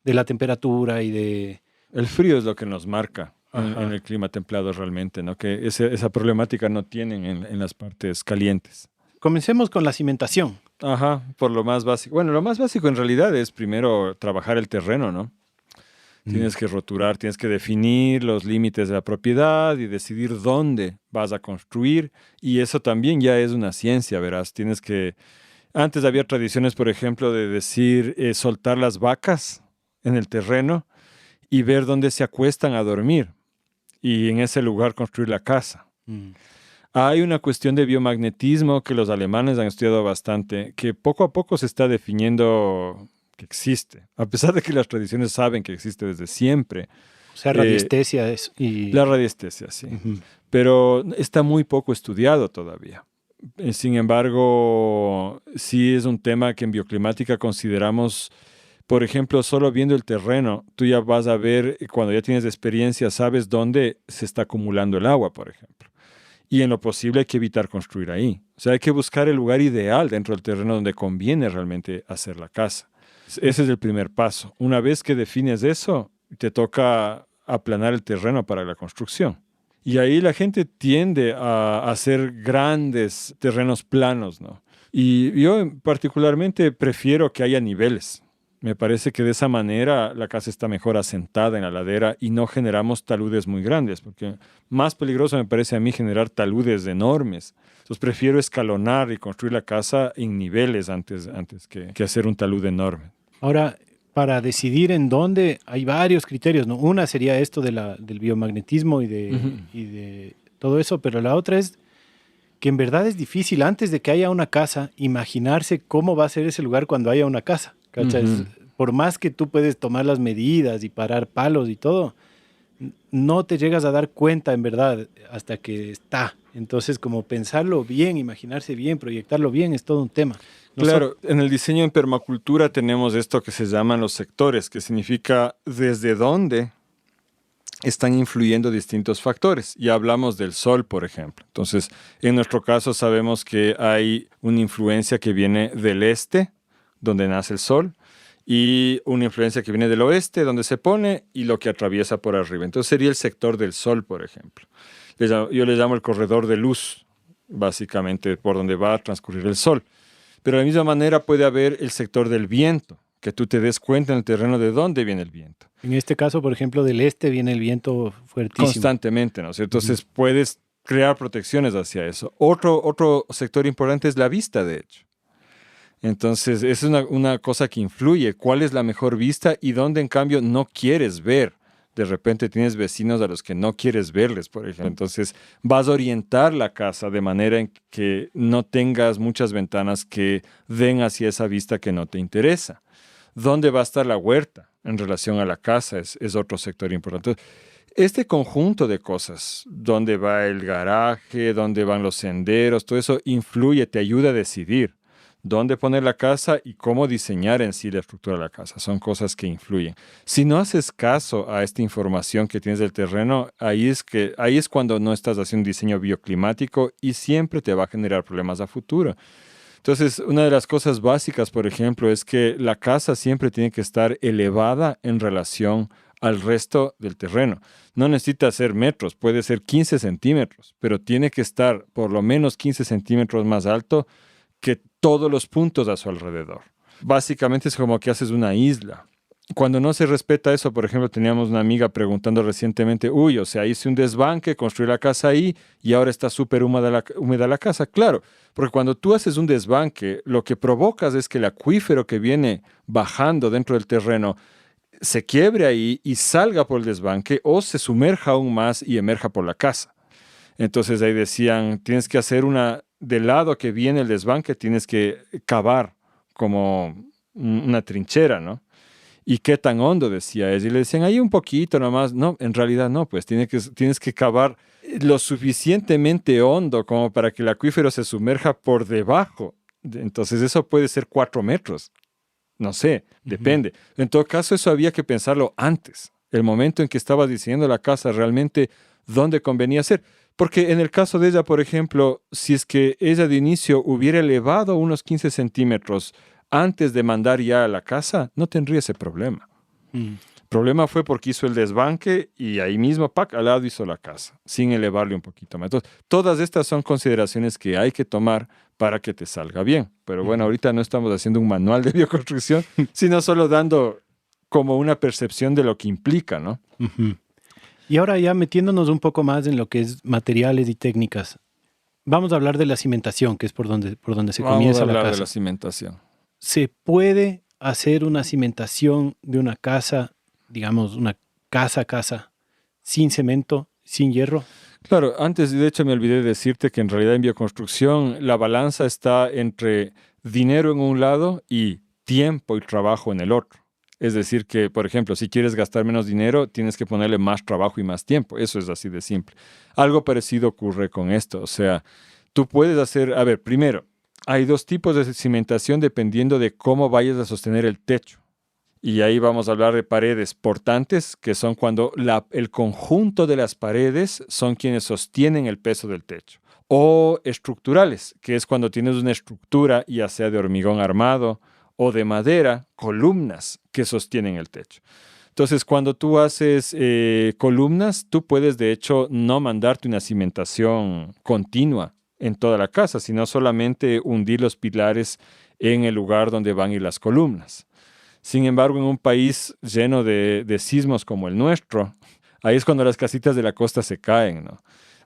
Speaker 1: de la temperatura y de...
Speaker 2: El frío es lo que nos marca en el clima templado realmente, ¿no? Que esa problemática no tienen en las partes calientes.
Speaker 1: Comencemos con la cimentación.
Speaker 2: Ajá, por lo más básico. Bueno, lo más básico en realidad es primero trabajar el terreno, ¿no? Tienes que roturar, tienes que definir los límites de la propiedad y decidir dónde vas a construir. Y eso también ya es una ciencia, verás. Tienes que... Antes había tradiciones, por ejemplo, de decir soltar las vacas en el terreno y ver dónde se acuestan a dormir. Y en ese lugar construir la casa. Hay una cuestión de biomagnetismo que los alemanes han estudiado bastante, que poco a poco se está definiendo que existe, a pesar de que las tradiciones saben que existe desde siempre.
Speaker 1: O sea, radiestesia es...
Speaker 2: La radiestesia, sí. Pero está muy poco estudiado todavía. Sin embargo, sí es un tema que en bioclimática consideramos, por ejemplo, solo viendo el terreno, tú ya vas a ver, cuando ya tienes experiencia, sabes dónde se está acumulando el agua, por ejemplo. Y en lo posible hay que evitar construir ahí. O sea, hay que buscar el lugar ideal dentro del terreno donde conviene realmente hacer la casa. Ese es el primer paso. Una vez que defines eso, te toca aplanar el terreno para la construcción. Y ahí la gente tiende a hacer grandes terrenos planos, ¿no? Y yo particularmente prefiero que haya niveles. Me parece que de esa manera la casa está mejor asentada en la ladera y no generamos taludes muy grandes, porque más peligroso me parece a mí generar taludes enormes. Entonces prefiero escalonar y construir la casa en niveles antes que hacer un talud enorme.
Speaker 1: Ahora, para decidir en dónde hay varios criterios, ¿no? Una sería esto del biomagnetismo y de todo eso, pero la otra es que en verdad es difícil antes de que haya una casa imaginarse cómo va a ser ese lugar cuando haya una casa. Por más que tú puedes tomar las medidas y parar palos y todo, no te llegas a dar cuenta en verdad hasta que está. Entonces, como pensarlo bien, imaginarse bien, proyectarlo bien, es todo un tema.
Speaker 2: Claro, en el diseño en permacultura tenemos esto que se llaman los sectores, que significa desde dónde están influyendo distintos factores. Ya hablamos del sol, por ejemplo. Entonces, en nuestro caso sabemos que hay una influencia que viene del este, donde nace el sol, y una influencia que viene del oeste, donde se pone, y lo que atraviesa por arriba. Entonces sería el sector del sol, por ejemplo. Yo le llamo el corredor de luz, básicamente por donde va a transcurrir el sol. Pero de la misma manera puede haber el sector del viento, que tú te des cuenta en el terreno de dónde viene el viento.
Speaker 1: En este caso, por ejemplo, del este viene el viento fuertísimo.
Speaker 2: Constantemente, ¿no? Entonces puedes crear protecciones hacia eso. Otro sector importante es la vista, de hecho. Entonces, es una cosa que influye. ¿Cuál es la mejor vista y dónde, en cambio, no quieres ver? De repente tienes vecinos a los que no quieres verles, por ejemplo. Entonces, vas a orientar la casa de manera en que no tengas muchas ventanas que den hacia esa vista que no te interesa. ¿Dónde va a estar la huerta en relación a la casa? Es otro sector importante. Este conjunto de cosas, dónde va el garaje, dónde van los senderos, todo eso influye, te ayuda a decidir dónde poner la casa y cómo diseñar en sí la estructura de la casa. Son cosas que influyen. Si no haces caso a esta información que tienes del terreno, ahí es cuando no estás haciendo un diseño bioclimático y siempre te va a generar problemas a futuro. Entonces, una de las cosas básicas, por ejemplo, es que la casa siempre tiene que estar elevada en relación al resto del terreno. No necesita ser metros, puede ser 15 centímetros, pero tiene que estar por lo menos 15 centímetros más alto que todos los puntos a su alrededor. Básicamente es como que haces una isla. Cuando no se respeta eso, por ejemplo, teníamos una amiga preguntando recientemente, hice un desbanque, construí la casa ahí y ahora está súper húmeda la casa. Claro, porque cuando tú haces un desbanque, lo que provocas es que el acuífero que viene bajando dentro del terreno se quiebre ahí y salga por el desbanque o se sumerja aún más y emerja por la casa. Entonces ahí decían, tienes que hacer del lado que viene el desbanque, tienes que cavar como una trinchera, ¿no? ¿Y qué tan hondo? Decía ella. Y le decían, ahí un poquito nomás. No, en realidad no, pues tienes que cavar lo suficientemente hondo como para que el acuífero se sumerja por debajo. Entonces eso puede ser 4 metros. No sé, depende. En todo caso, eso había que pensarlo antes. El momento en que estabas diseñando la casa, realmente, ¿dónde convenía hacer? Porque en el caso de ella, por ejemplo, si es que ella de inicio hubiera elevado unos 15 centímetros antes de mandar ya a la casa, no tendría ese problema. El problema fue porque hizo el desbanque y ahí mismo, al lado hizo la casa, sin elevarle un poquito más. Entonces, todas estas son consideraciones que hay que tomar para que te salga bien. Pero bueno, ahorita no estamos haciendo un manual de bioconstrucción, sino solo dando como una percepción de lo que implica, ¿no?
Speaker 1: Y ahora ya metiéndonos un poco más en lo que es materiales y técnicas, vamos a hablar de la cimentación, que es por donde se comienza la casa.
Speaker 2: Vamos a hablar de la cimentación.
Speaker 1: ¿Se puede hacer una cimentación de una casa, digamos, una casa, sin cemento, sin hierro?
Speaker 2: Claro, antes de hecho me olvidé de decirte que en realidad en bioconstrucción la balanza está entre dinero en un lado y tiempo y trabajo en el otro. Es decir que, por ejemplo, si quieres gastar menos dinero, tienes que ponerle más trabajo y más tiempo. Eso es así de simple. Algo parecido ocurre con esto. O sea, tú puedes hacer, primero, hay 2 tipos de cimentación dependiendo de cómo vayas a sostener el techo. Y ahí vamos a hablar de paredes portantes, que son cuando el conjunto de las paredes son quienes sostienen el peso del techo. O estructurales, que es cuando tienes una estructura, ya sea de hormigón armado o de madera, columnas que sostienen el techo. Entonces, cuando tú haces columnas, tú puedes, de hecho, no mandarte una cimentación continua en toda la casa, sino solamente hundir los pilares en el lugar donde van a ir las columnas. Sin embargo, en un país lleno de sismos como el nuestro, ahí es cuando las casitas de la costa se caen, ¿no?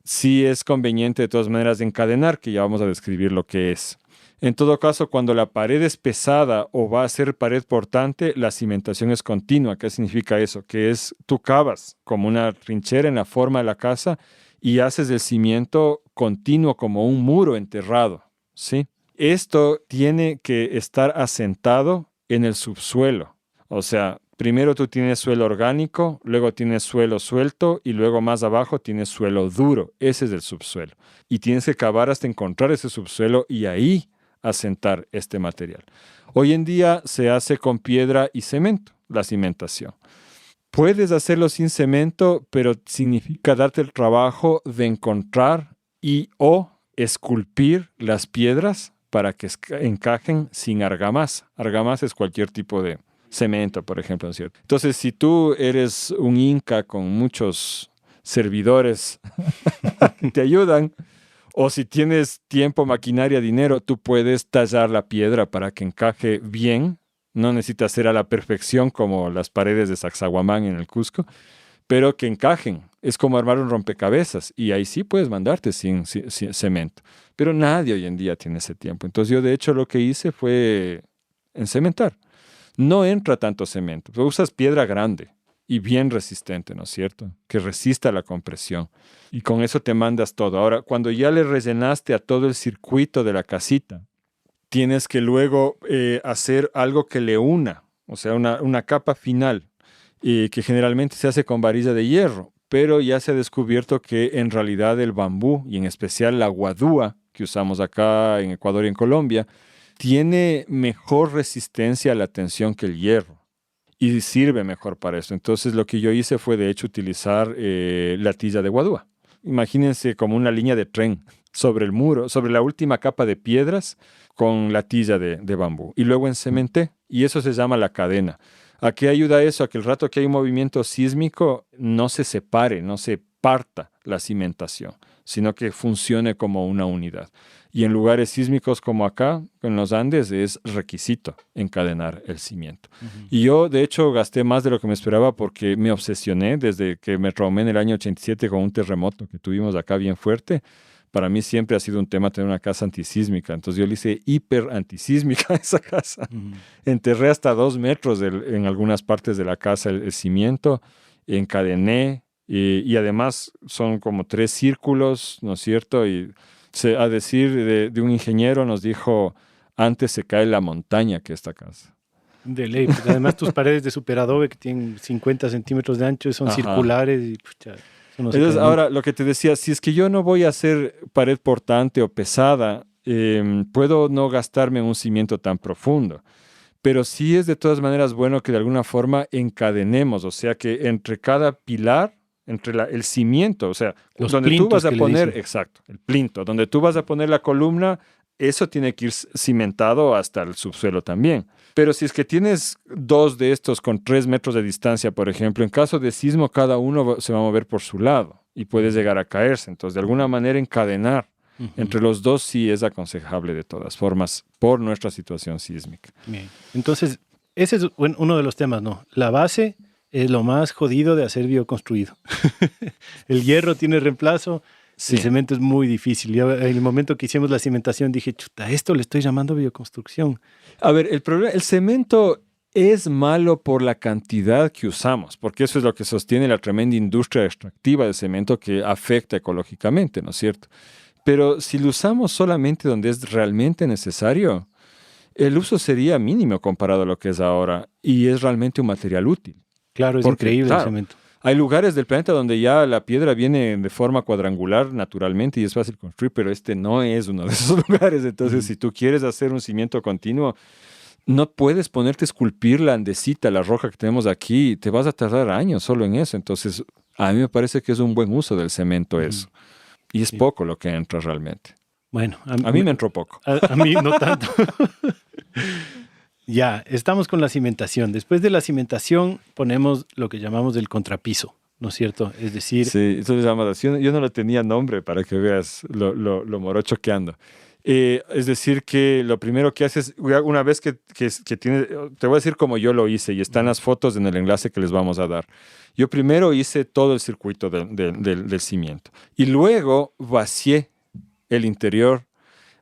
Speaker 2: Sí es conveniente, de todas maneras, encadenar, que ya vamos a describir lo que es. En todo caso, cuando la pared es pesada o va a ser pared portante, la cimentación es continua. ¿Qué significa eso? Que tú cavas como una trinchera en la forma de la casa y haces el cimiento continuo como un muro enterrado, ¿sí? Esto tiene que estar asentado en el subsuelo. O sea, primero tú tienes suelo orgánico, luego tienes suelo suelto y luego más abajo tienes suelo duro. Ese es el subsuelo. Y tienes que cavar hasta encontrar ese subsuelo y ahí asentar este material. Hoy en día se hace con piedra y cemento, la cimentación. Puedes hacerlo sin cemento, pero significa darte el trabajo de encontrar y o esculpir las piedras para que encajen sin argamasa. Argamasa es cualquier tipo de cemento, por ejemplo, ¿no es cierto? Entonces, si tú eres un inca con muchos servidores te ayudan, o si tienes tiempo, maquinaria, dinero, tú puedes tallar la piedra para que encaje bien. No necesitas ser a la perfección como las paredes de Sacsayhuamán en el Cusco, pero que encajen. Es como armar un rompecabezas y ahí sí puedes mandarte sin cemento. Pero nadie hoy en día tiene ese tiempo. Entonces yo de hecho lo que hice fue encementar. No entra tanto cemento, pero usas piedra grande y bien resistente, ¿no es cierto? Que resista la compresión. Y con eso te mandas todo. Ahora, cuando ya le rellenaste a todo el circuito de la casita, tienes que luego hacer algo que le una, o sea, una capa final, que generalmente se hace con varilla de hierro, pero ya se ha descubierto que en realidad el bambú, y en especial la guadúa, que usamos acá en Ecuador y en Colombia, tiene mejor resistencia a la tensión que el hierro y sirve mejor para eso. Entonces lo que yo hice fue de hecho utilizar la tilla de guadúa. Imagínense como una línea de tren sobre el muro, sobre la última capa de piedras con la tilla de bambú. Y luego encementé, y eso se llama la cadena. ¿A qué ayuda eso? A que el rato que hay un movimiento sísmico no se separe, no se parta la cimentación, sino que funcione como una unidad. Y en lugares sísmicos como acá, en los Andes, es requisito encadenar el cimiento. Uh-huh. Y yo, de hecho, gasté más de lo que me esperaba porque me obsesioné desde que me traumé en el año 87 con un terremoto que tuvimos acá bien fuerte. Para mí siempre ha sido un tema tener una casa antisísmica. Entonces yo le hice hiper antisísmica a esa casa. Uh-huh. Enterré hasta 2 metros en algunas partes de la casa el cimiento, encadené y además son como 3 círculos, ¿no es cierto? Y a decir de un ingeniero nos dijo, antes se cae la montaña que esta casa.
Speaker 1: De ley, pues además tus paredes de superadobe que tienen 50 centímetros de ancho son circulares y pucha, no
Speaker 2: entonces ahora lo que te decía, si es que yo no voy a hacer pared portante o pesada, puedo no gastarme en un cimiento tan profundo. Pero sí es de todas maneras bueno que de alguna forma encadenemos, o sea que entre cada pilar, entre el cimiento, o sea,
Speaker 1: los
Speaker 2: donde tú vas a poner, exacto, el plinto, donde tú vas a poner la columna, eso tiene que ir cimentado hasta el subsuelo también. Pero si es que tienes 2 de estos con 3 metros de distancia, por ejemplo, en caso de sismo, cada uno se va a mover por su lado y puedes llegar a caerse. Entonces, de alguna manera, encadenar entre los 2 sí es aconsejable de todas formas por nuestra situación sísmica.
Speaker 1: Bien. Entonces, ese es uno de los temas, ¿no? La base es lo más jodido de hacer bioconstruido. El hierro tiene reemplazo. Sí. El cemento es muy difícil. Yo, en el momento que hicimos la cimentación dije, chuta, a esto le estoy llamando bioconstrucción.
Speaker 2: A ver, el cemento es malo por la cantidad que usamos, porque eso es lo que sostiene la tremenda industria extractiva de cemento que afecta ecológicamente, ¿no es cierto? Pero si lo usamos solamente donde es realmente necesario, el uso sería mínimo comparado a lo que es ahora y es realmente un material útil.
Speaker 1: Claro, es increíble el cemento.
Speaker 2: Hay lugares del planeta donde ya la piedra viene de forma cuadrangular naturalmente y es fácil construir, pero este no es uno de esos lugares. Entonces, si tú quieres hacer un cimiento continuo, no puedes ponerte a esculpir la andesita, la roja que tenemos aquí. Te vas a tardar años solo en eso. Entonces, a mí me parece que es un buen uso del cemento eso. Y es poco lo que entra realmente.
Speaker 1: Bueno,
Speaker 2: a mí me entró poco.
Speaker 1: A mí no tanto. Ya, estamos con la cimentación. Después de la cimentación ponemos lo que llamamos el contrapiso, ¿no es cierto? Es decir...
Speaker 2: Sí, eso se llama así. Yo no le tenía nombre para que veas lo morocho que ando. Es decir, que lo primero que haces, una vez que tienes, te voy a decir cómo yo lo hice y están las fotos en el enlace que les vamos a dar. Yo primero hice todo el circuito del cimiento y luego vacié el interior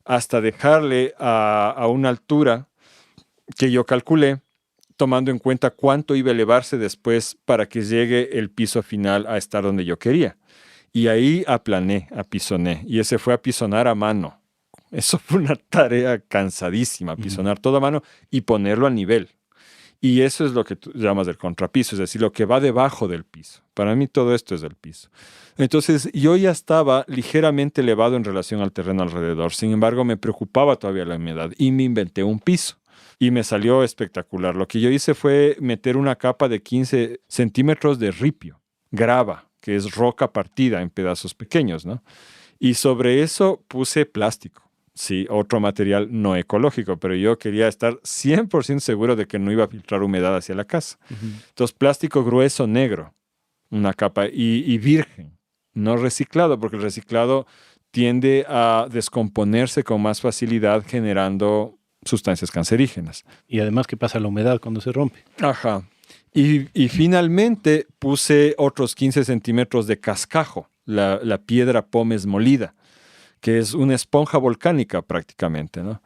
Speaker 2: hasta dejarle a una altura que yo calculé, tomando en cuenta cuánto iba a elevarse después para que llegue el piso final a estar donde yo quería. Y ahí aplané, apisoné, y ese fue apisonar a mano. Eso fue una tarea cansadísima, apisonar todo a mano y ponerlo a nivel. Y eso es lo que tú llamas el contrapiso, es decir, lo que va debajo del piso. Para mí todo esto es del piso. Entonces yo ya estaba ligeramente elevado en relación al terreno alrededor. Sin embargo, me preocupaba todavía la humedad y me inventé un piso. y me salió espectacular. Lo que yo hice fue meter una capa de 15 centímetros de ripio, grava, que es roca partida en pedazos pequeños, ¿no? Y sobre eso puse plástico. Sí, otro material no ecológico, pero yo quería estar 100% seguro de que no iba a filtrar humedad hacia la casa. Entonces, plástico grueso negro, una capa, y virgen, no reciclado, porque el reciclado tiende a descomponerse con más facilidad generando sustancias cancerígenas.
Speaker 1: Y además, ¿qué pasa la humedad cuando se rompe?
Speaker 2: Ajá. Y finalmente puse otros 15 centímetros de cascajo, la piedra pómez molida, que es una esponja volcánica prácticamente, ¿no?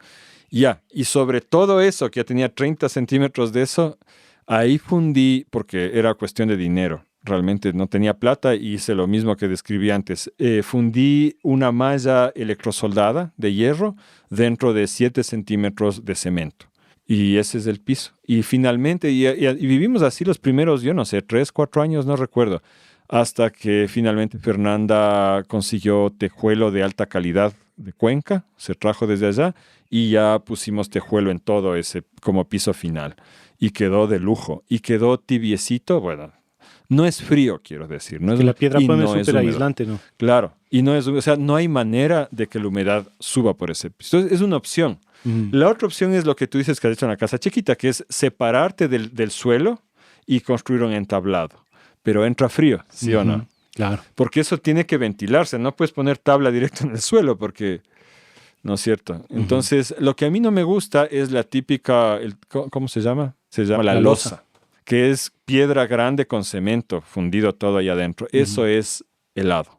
Speaker 2: Ya, y sobre todo eso, que ya tenía 30 centímetros de eso, ahí fundí, porque era cuestión de dinero, realmente no tenía plata y hice lo mismo que describí antes. Fundí una malla electrosoldada de hierro dentro de 7 centímetros de cemento. Y ese es el piso. Y finalmente, y vivimos así los primeros, yo no sé, 3, 4 años, no recuerdo, hasta que finalmente Fernanda consiguió tejuelo de alta calidad de Cuenca, se trajo desde allá y ya pusimos tejuelo en todo ese como piso final. Y quedó de lujo. Y quedó tibiecito, bueno, no es frío, quiero decir. No es,
Speaker 1: que la piedra pómez
Speaker 2: no
Speaker 1: es súper aislante, ¿no?
Speaker 2: Claro, y no es, o sea, no hay manera de que la humedad suba por ese piso. Entonces, es una opción. La otra opción es lo que tú dices que has hecho en la casa chiquita, que es separarte del suelo y construir un entablado. Pero entra frío, ¿sí o no?
Speaker 1: Claro.
Speaker 2: Porque eso tiene que ventilarse. No puedes poner tabla directo en el suelo porque... ¿No es cierto? Entonces, lo que a mí no me gusta es la típica... ¿Cómo se llama? Se llama la losa, que es piedra grande con cemento fundido todo ahí adentro. Eso es helado.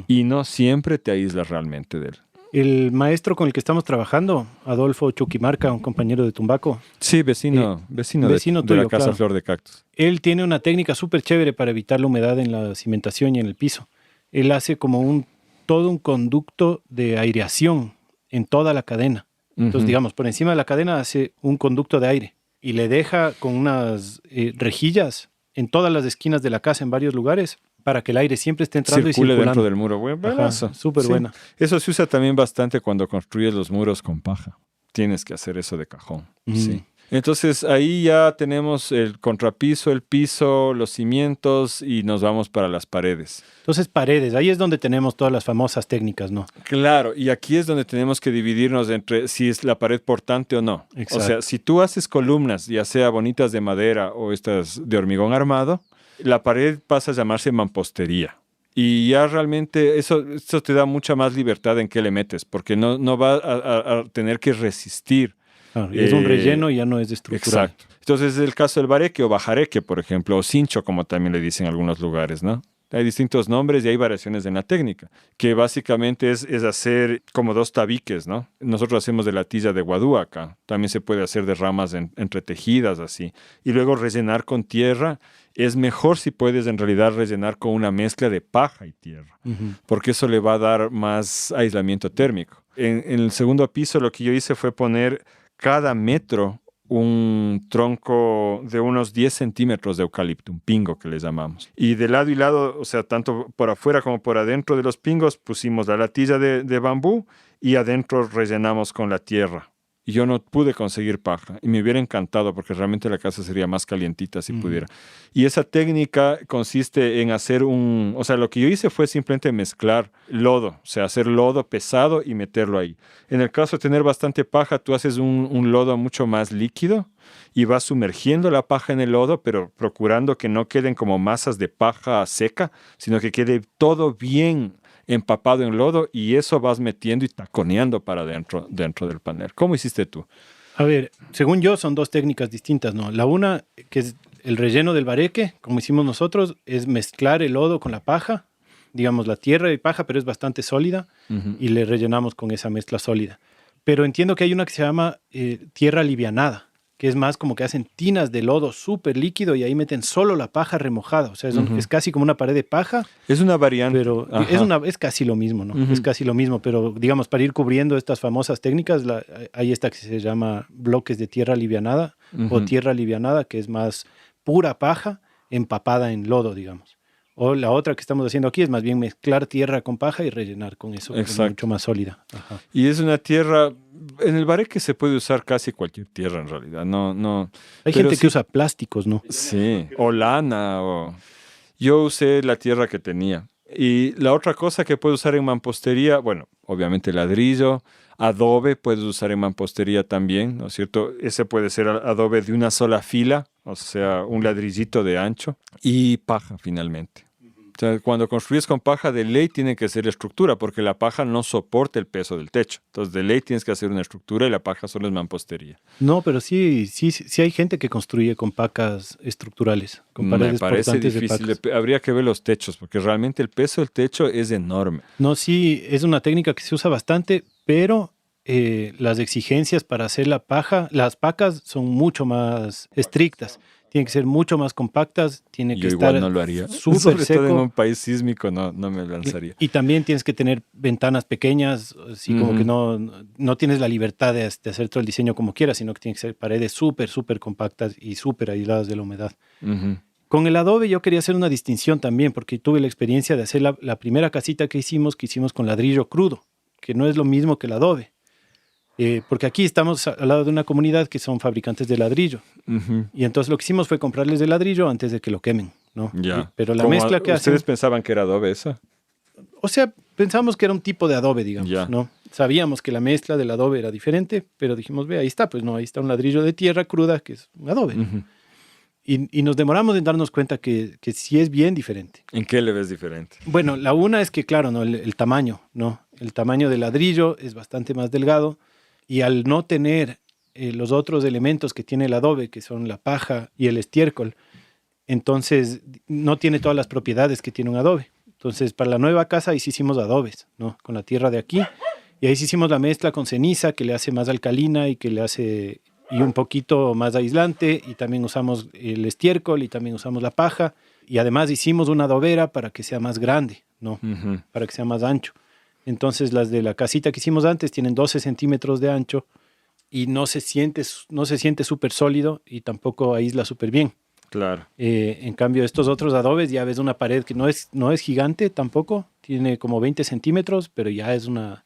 Speaker 2: Y no siempre te aíslas realmente de él.
Speaker 1: El maestro con el que estamos trabajando, Adolfo Chuquimarca, un compañero de Tumbaco.
Speaker 2: Sí, vecino
Speaker 1: tuyo,
Speaker 2: de la casa
Speaker 1: claro.
Speaker 2: Flor de Cactus.
Speaker 1: Él tiene una técnica súper chévere para evitar la humedad en la cimentación y en el piso. Él hace como todo un conducto de aireación en toda la cadena. Entonces, digamos, por encima de la cadena hace un conducto de aire y le deja con unas rejillas en todas las esquinas de la casa, en varios lugares, para que el aire siempre esté entrando
Speaker 2: circule
Speaker 1: y circulando.
Speaker 2: Dentro del muro. Buenazo.
Speaker 1: Súper buena.
Speaker 2: Eso se usa también bastante cuando construyes los muros con paja. Tienes que hacer eso de cajón. Sí. Entonces ahí ya tenemos el contrapiso, el piso, los cimientos y nos vamos para las paredes.
Speaker 1: Entonces paredes, ahí es donde tenemos todas las famosas técnicas, ¿no?
Speaker 2: Claro, y aquí es donde tenemos que dividirnos entre si es la pared portante o no. Exacto. O sea, si tú haces columnas, ya sea bonitas de madera o estas de hormigón armado, la pared pasa a llamarse mampostería. Y ya realmente eso te da mucha más libertad en qué le metes, porque no va a tener que resistir.
Speaker 1: Claro, es un relleno y ya no es estructural.
Speaker 2: Exacto. Entonces es el caso del bareque o bajareque, por ejemplo, o cincho, como también le dicen en algunos lugares, ¿no? Hay distintos nombres y hay variaciones en la técnica, que básicamente es hacer como 2 tabiques, ¿no? Nosotros hacemos de la tilla de guadú acá. También se puede hacer de ramas entretejidas así. Y luego rellenar con tierra. Es mejor si puedes en realidad rellenar con una mezcla de paja y tierra, porque eso le va a dar más aislamiento térmico. En el segundo piso lo que yo hice fue poner cada metro un tronco de unos 10 centímetros de eucalipto, un pingo que le llamamos. Y de lado y lado, o sea, tanto por afuera como por adentro de los pingos, pusimos la latilla de bambú y adentro rellenamos con la tierra. Y yo no pude conseguir paja y me hubiera encantado porque realmente la casa sería más calientita si pudiera. Y esa técnica consiste en hacer o sea, lo que yo hice fue simplemente mezclar lodo, o sea, hacer lodo pesado y meterlo ahí. En el caso de tener bastante paja, tú haces un lodo mucho más líquido y vas sumergiendo la paja en el lodo, pero procurando que no queden como masas de paja seca, sino que quede todo bien empapado en lodo y eso vas metiendo y taconeando para dentro del panel. ¿Cómo hiciste tú?
Speaker 1: A ver, según yo son 2 técnicas distintas, ¿no? La una, que es el relleno del bareque, como hicimos nosotros, es mezclar el lodo con la paja, digamos la tierra y paja, pero es bastante sólida y le rellenamos con esa mezcla sólida. Pero entiendo que hay una que se llama tierra alivianada, que es más como que hacen tinas de lodo súper líquido y ahí meten solo la paja remojada. O sea, es casi como una pared de paja.
Speaker 2: Es una variante.
Speaker 1: Pero es casi lo mismo, ¿no? Es casi lo mismo, pero digamos, para ir cubriendo estas famosas técnicas, hay esta que se llama bloques de tierra alivianada o tierra alivianada, que es más pura paja empapada en lodo, digamos. O la otra que estamos haciendo aquí es más bien mezclar tierra con paja y rellenar con eso, que es
Speaker 2: Exacto.
Speaker 1: mucho más sólida. Ajá.
Speaker 2: Y es una tierra, en el bareque se puede usar casi cualquier tierra en realidad, no.
Speaker 1: Hay
Speaker 2: Pero
Speaker 1: gente
Speaker 2: sí,
Speaker 1: que usa plásticos, ¿no?
Speaker 2: sí, o lana, o... Yo usé la tierra que tenía. Y la otra cosa que puedes usar en mampostería, bueno, obviamente ladrillo, adobe puedes usar en mampostería también, ¿no es cierto? Ese puede ser adobe de una sola fila, o sea, un ladrillito de ancho, y paja finalmente. O sea, cuando construyes con paja, de ley tiene que ser estructura, porque la paja no soporta el peso del techo. Entonces, de ley tienes que hacer una estructura y la paja solo es mampostería.
Speaker 1: No, pero sí hay gente que construye con pacas estructurales, con
Speaker 2: Me
Speaker 1: paredes
Speaker 2: parece
Speaker 1: portantes de
Speaker 2: difícil,
Speaker 1: pacas.
Speaker 2: habría que ver los techos, porque realmente el peso del techo es enorme.
Speaker 1: No, sí, es una técnica que se usa bastante, pero las exigencias para hacer la paja, las pacas son mucho más estrictas. Tienen que ser mucho más compactas, tiene que
Speaker 2: Yo
Speaker 1: estar
Speaker 2: igual no lo haría.
Speaker 1: súper
Speaker 2: Sobre todo en
Speaker 1: seco.
Speaker 2: un país sísmico no me lanzaría.
Speaker 1: Y también tienes que tener ventanas pequeñas, así como que no tienes la libertad de hacer todo el diseño como quieras, sino que tienen que ser paredes súper compactas y súper aisladas de la humedad.
Speaker 2: Ujú.
Speaker 1: Con el adobe yo quería hacer una distinción también, porque tuve la experiencia de hacer la primera casita que hicimos con ladrillo crudo, que no es lo mismo que el adobe. Porque aquí estamos al lado de una comunidad que son fabricantes de ladrillo.
Speaker 2: Ujú.
Speaker 1: Y entonces lo que hicimos fue comprarles el ladrillo antes de que lo quemen, ¿no?
Speaker 2: Ya.
Speaker 1: Pero la
Speaker 2: ¿Cómo
Speaker 1: mezcla que hacen...
Speaker 2: ¿Ustedes pensaban que era adobe eso?
Speaker 1: O sea, pensamos que era un tipo de adobe, digamos,
Speaker 2: Ya.
Speaker 1: ¿no? Sabíamos que la mezcla del adobe era diferente, pero dijimos, ve, ahí está, pues no, ahí está un ladrillo de tierra cruda que es un adobe.
Speaker 2: Ujú.
Speaker 1: Y nos demoramos en darnos cuenta que sí es bien diferente.
Speaker 2: ¿En qué le ves diferente?
Speaker 1: Bueno, la una es que, claro, ¿no? El tamaño, ¿no? El tamaño del ladrillo es bastante más delgado y al no tener los otros elementos que tiene el adobe, que son la paja y el estiércol, entonces no tiene todas las propiedades que tiene un adobe. Entonces, para la nueva casa ahí sí hicimos adobes, ¿no? Con la tierra de aquí. Y ahí sí hicimos la mezcla con ceniza, que le hace más alcalina y que le hace y un poquito más aislante. Y también usamos el estiércol y también usamos la paja. Y además hicimos una adobera para que sea más grande, ¿no?
Speaker 2: Ujú.
Speaker 1: Para que sea más ancho. Entonces, las de la casita que hicimos antes tienen 12 centímetros de ancho y no se siente súper sólido y tampoco aísla súper bien.
Speaker 2: Claro.
Speaker 1: En cambio, estos otros adobes ya ves una pared que no es gigante tampoco, tiene como 20 centímetros, pero ya es una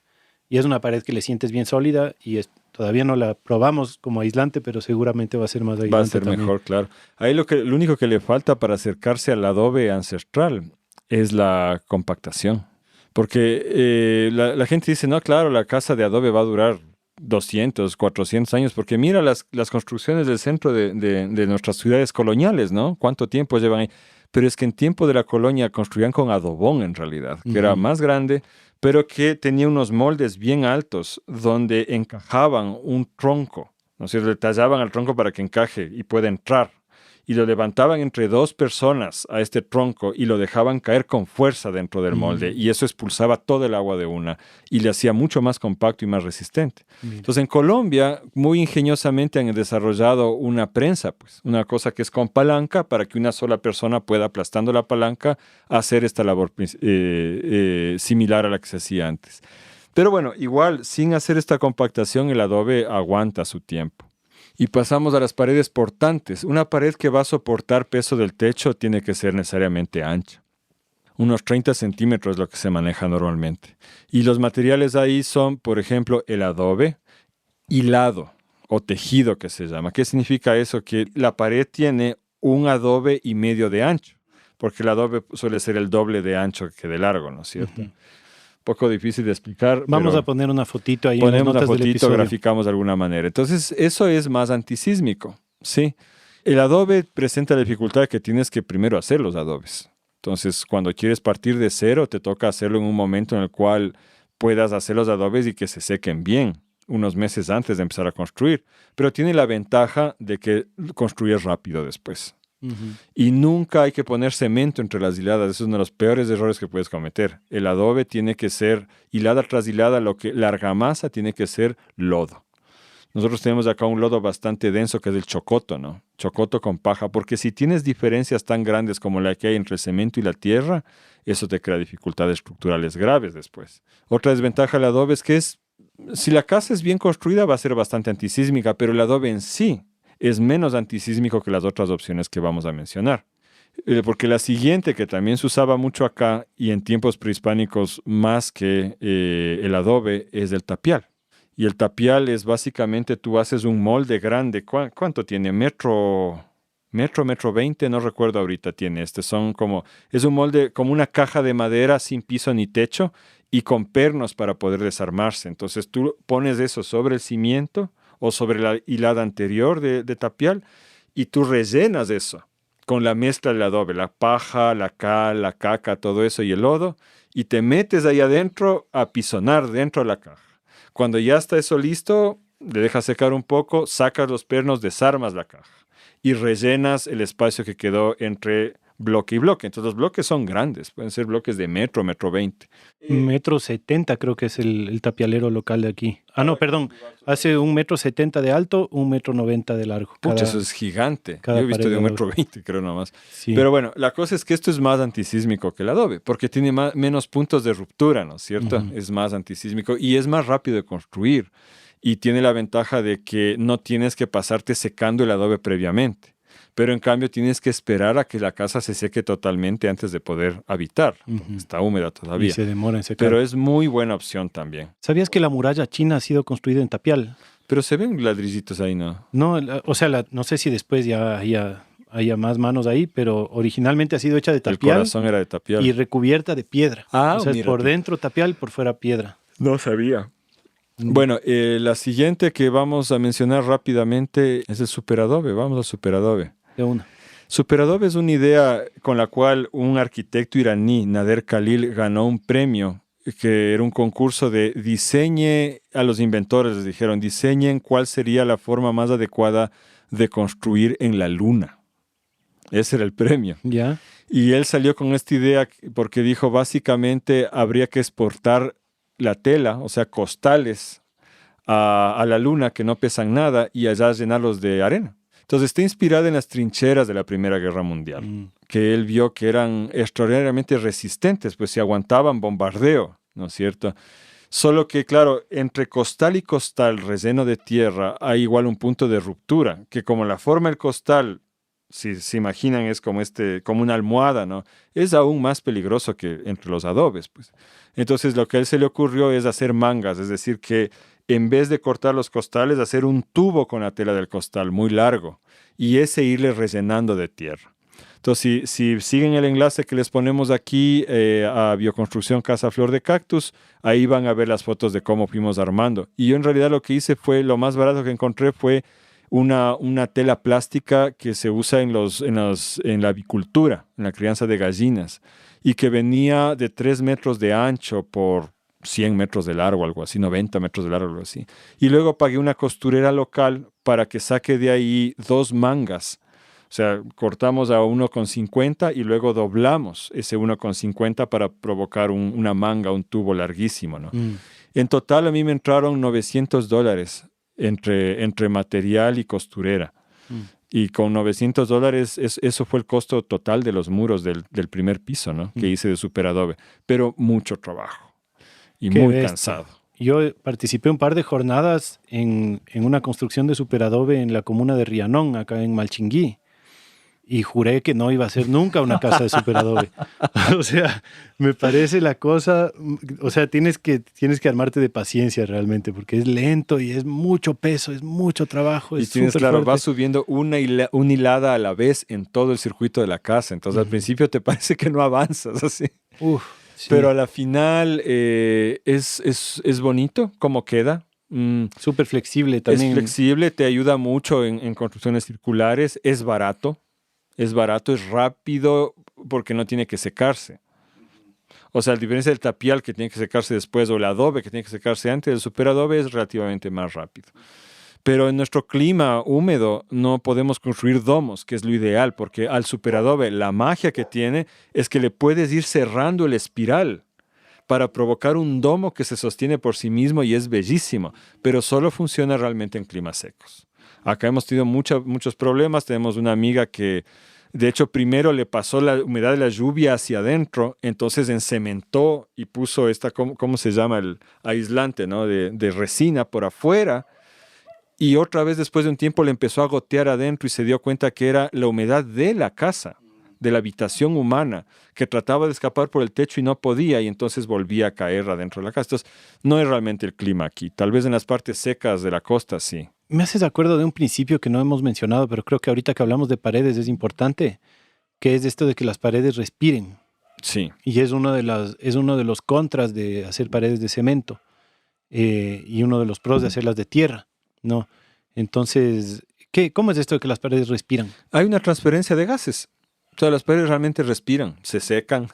Speaker 1: pared que le sientes bien sólida y todavía no la probamos como aislante, pero seguramente va a ser más aislante.
Speaker 2: Va a ser
Speaker 1: también.
Speaker 2: mejor, claro. Ahí lo único que le falta para acercarse al adobe ancestral es la compactación. Porque la gente dice, no, claro, la casa de adobe va a durar 200, 400 años, porque mira las construcciones del centro de nuestras ciudades coloniales, ¿no? ¿Cuánto tiempo llevan ahí? Pero es que en tiempo de la colonia construían con adobón en realidad, que era más grande, pero que tenía unos moldes bien altos donde encajaban un tronco, ¿no es cierto? Le tallaban al tronco para que encaje y pueda entrar. Y lo levantaban entre dos personas a este tronco y lo dejaban caer con fuerza dentro del molde. Y eso expulsaba todo el agua de una y le hacía mucho más compacto y más resistente. Entonces en Colombia muy ingeniosamente han desarrollado una prensa, pues, una cosa que es con palanca para que una sola persona pueda, aplastando la palanca, hacer esta labor similar a la que se hacía antes. Pero bueno, igual, sin hacer esta compactación, el adobe aguanta su tiempo. Y pasamos a las paredes portantes. Una pared que va a soportar peso del techo tiene que ser necesariamente ancha. Unos 30 centímetros es lo que se maneja normalmente. Y los materiales ahí son, por ejemplo, el adobe hilado o tejido que se llama. ¿Qué significa eso? Que la pared tiene un adobe y medio de ancho, porque el adobe suele ser el doble de ancho que de largo, ¿no es cierto? Uh-huh. Poco difícil de explicar.
Speaker 1: Vamos a poner una fotito ahí.
Speaker 2: Ponemos
Speaker 1: en las notas
Speaker 2: una
Speaker 1: del
Speaker 2: fotito,
Speaker 1: episodio.
Speaker 2: graficamos de alguna manera. Entonces, eso es más antisísmico, ¿sí? El adobe presenta la dificultad de que tienes que primero hacer los adobes. Entonces, cuando quieres partir de cero, te toca hacerlo en un momento en el cual puedas hacer los adobes y que se sequen bien, unos meses antes de empezar a construir. Pero tiene la ventaja de que construyes rápido después. Uh-huh. Y nunca hay que poner cemento entre las hiladas. Eso es uno de los peores errores que puedes cometer. El adobe tiene que ser hilada tras hilada, la argamasa tiene que ser lodo. Nosotros tenemos acá un lodo bastante denso que es el chocoto, ¿no? Chocoto con paja, porque si tienes diferencias tan grandes como la que hay entre el cemento y la tierra, eso te crea dificultades estructurales graves después. Otra desventaja del adobe es que si la casa es bien construida va a ser bastante antisísmica, pero el adobe en sí es menos antisísmico que las otras opciones que vamos a mencionar. Porque la siguiente, que también se usaba mucho acá y en tiempos prehispánicos más que el adobe, es el tapial. Y el tapial es básicamente, tú haces un molde grande. ¿Cuánto tiene? Metro 20, no recuerdo ahorita tiene este. Es un molde como una caja de madera sin piso ni techo y con pernos para poder desarmarse. Entonces tú pones eso sobre el cimiento o sobre la hilada anterior de tapial y tú rellenas eso con la mezcla del adobe, la paja, la cal, la caca, todo eso y el lodo, y te metes ahí adentro a apisonar dentro de la caja. Cuando ya está eso listo, le dejas secar un poco, sacas los pernos, desarmas la caja y rellenas el espacio que quedó entre bloque y bloque. Entonces los bloques son grandes, pueden ser bloques de metro 20.
Speaker 1: 1,70 m creo que es el tapialero local de aquí. Ah, no, perdón. Hace 1,70 m de alto, 1,90 m de largo.
Speaker 2: Pucha, eso es gigante. Yo he visto de 1,20 m, creo nomás.
Speaker 1: Sí.
Speaker 2: Pero bueno, la cosa es que esto es más antisísmico que el adobe, porque tiene menos puntos de ruptura, ¿no es cierto? Uh-huh. Es más antisísmico y es más rápido de construir. Y tiene la ventaja de que no tienes que pasarte secando el adobe previamente. Pero en cambio tienes que esperar a que la casa se seque totalmente antes de poder habitar. Uh-huh. Está húmeda todavía.
Speaker 1: Y se demora en secar.
Speaker 2: Pero es muy buena opción también.
Speaker 1: ¿Sabías que la muralla china ha sido construida en tapial?
Speaker 2: Pero se ven ladrillitos ahí, ¿no?
Speaker 1: No, o sea, no sé si después ya haya más manos ahí, pero originalmente ha sido hecha de tapial.
Speaker 2: El corazón era de tapial.
Speaker 1: Y recubierta de piedra.
Speaker 2: Ah,
Speaker 1: o sea,
Speaker 2: mira,
Speaker 1: por dentro tapial, por fuera piedra.
Speaker 2: No sabía. Bueno, la siguiente que vamos a mencionar rápidamente es el superadobe. Vamos al superadobe.
Speaker 1: De una.
Speaker 2: Superadobe es una idea con la cual un arquitecto iraní, Nader Khalil, ganó un premio que era un concurso de diseñe a los inventores. Les dijeron, diseñen cuál sería la forma más adecuada de construir en la luna. Ese era el premio.
Speaker 1: Ya.
Speaker 2: Y él salió con esta idea porque dijo, básicamente habría que exportar la tela, o sea, costales, a la luna que no pesan nada y allá llenarlos de arena. Entonces está inspirada en las trincheras de la Primera Guerra Mundial, que él vio que eran extraordinariamente resistentes, pues se aguantaban bombardeo, ¿no es cierto? Solo que, claro, entre costal y costal relleno de tierra hay igual un punto de ruptura, que como la forma del costal, si se imaginan, es como una almohada, ¿no? Es aún más peligroso que entre los adobes, pues. Entonces lo que a él se le ocurrió es hacer mangas, es decir, que en vez de cortar los costales, hacer un tubo con la tela del costal muy largo y ese irle rellenando de tierra. Entonces, si siguen el enlace que les ponemos aquí a Bioconstrucción Casa Flor de Cactus, ahí van a ver las fotos de cómo fuimos armando. Y yo en realidad lo que hice fue, lo más barato que encontré fue una tela plástica que se usa en la avicultura, en la crianza de gallinas, y que venía de 3 metros de ancho por 100 metros de largo, algo así, 90 metros de largo, algo así. Y luego pagué una costurera local para que saque de ahí 2 mangas. O sea, cortamos a 1,50 y luego doblamos ese 1,50 para provocar una manga, un tubo larguísimo, ¿no? En total a mí me entraron $900 entre material y costurera. Y con $900 eso fue el costo total de los muros del primer piso, ¿no? Que hice de superadobe. Pero mucho trabajo. Y muy cansado.
Speaker 1: Yo participé un par de jornadas en una construcción de superadobe en la comuna de Rianón, acá en Malchinguí. Y juré que no iba a ser nunca una casa de superadobe. O sea, me parece la cosa... O sea, tienes que armarte de paciencia realmente, porque es lento y es mucho peso, es mucho trabajo.
Speaker 2: Y tienes, claro, vas subiendo una hilada a la vez en todo el circuito de la casa. Entonces, al principio te parece que no avanzas así. Sí. Pero a la final es bonito cómo queda.
Speaker 1: Súper flexible también.
Speaker 2: Es flexible, te ayuda mucho en construcciones circulares. Es barato, es rápido porque no tiene que secarse. O sea, a diferencia del tapial que tiene que secarse después o el adobe que tiene que secarse antes, el superadobe es relativamente más rápido. Pero en nuestro clima húmedo no podemos construir domos, que es lo ideal, porque al superadobe la magia que tiene es que le puedes ir cerrando el espiral para provocar un domo que se sostiene por sí mismo y es bellísimo, pero solo funciona realmente en climas secos. Acá hemos tenido muchos problemas. Tenemos una amiga que, de hecho, primero le pasó la humedad de la lluvia hacia adentro, entonces encementó y puso ¿cómo se llama? El aislante, ¿no? de resina por afuera. Y otra vez después de un tiempo le empezó a gotear adentro y se dio cuenta que era la humedad de la casa, de la habitación humana, que trataba de escapar por el techo y no podía, y entonces volvía a caer adentro de la casa. Entonces, no es realmente el clima aquí. Tal vez en las partes secas de la costa, sí.
Speaker 1: Me haces acuerdo de un principio que no hemos mencionado, pero creo que ahorita que hablamos de paredes es importante, que es esto de que las paredes respiren.
Speaker 2: Sí.
Speaker 1: Y es uno de los contras de hacer paredes de cemento y uno de los pros de hacerlas de tierra, ¿no? Entonces, ¿cómo es esto de que las paredes respiran?
Speaker 2: Hay una transferencia de gases. O sea, las paredes realmente respiran, se secan,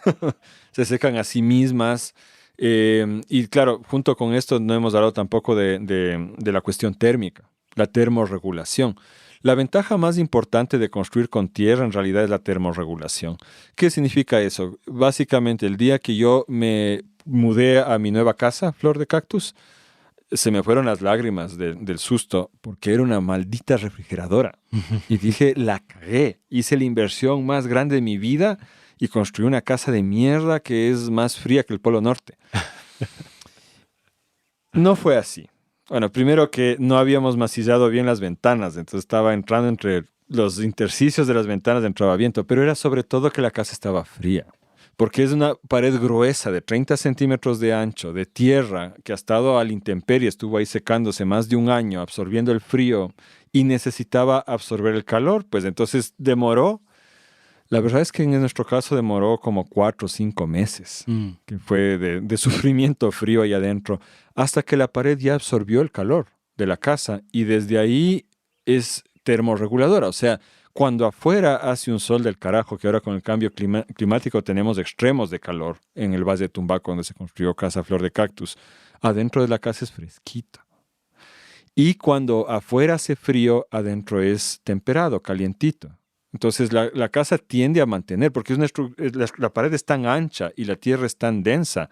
Speaker 2: se secan a sí mismas. Y claro, junto con esto no hemos hablado tampoco de la cuestión térmica, la termorregulación. La ventaja más importante de construir con tierra en realidad es la termorregulación. ¿Qué significa eso? Básicamente, el día que yo me mudé a mi nueva casa, Flor de Cactus, se me fueron las lágrimas del susto porque era una maldita refrigeradora. Y dije, la cagué. Hice la inversión más grande de mi vida y construí una casa de mierda que es más fría que el Polo Norte. No fue así. Bueno, primero que no habíamos macizado bien las ventanas, entonces estaba entrando entre los intersticios de las ventanas, entraba viento, pero era sobre todo que la casa estaba fría, porque es una pared gruesa de 30 centímetros de ancho, de tierra, que ha estado a la intemperie, estuvo ahí secándose más de un año, absorbiendo el frío y necesitaba absorber el calor, pues entonces demoró. La verdad es que en nuestro caso demoró como 4 o 5 meses, que fue de sufrimiento frío ahí adentro, hasta que la pared ya absorbió el calor de la casa y desde ahí es termorreguladora. O sea, cuando afuera hace un sol del carajo, que ahora con el cambio climático tenemos extremos de calor en el Valle de Tumbaco, donde se construyó Casa Flor de Cactus, adentro de la casa es fresquita. Y cuando afuera hace frío, adentro es temperado, calientito. Entonces la casa tiende a mantener, porque la pared es tan ancha y la tierra es tan densa,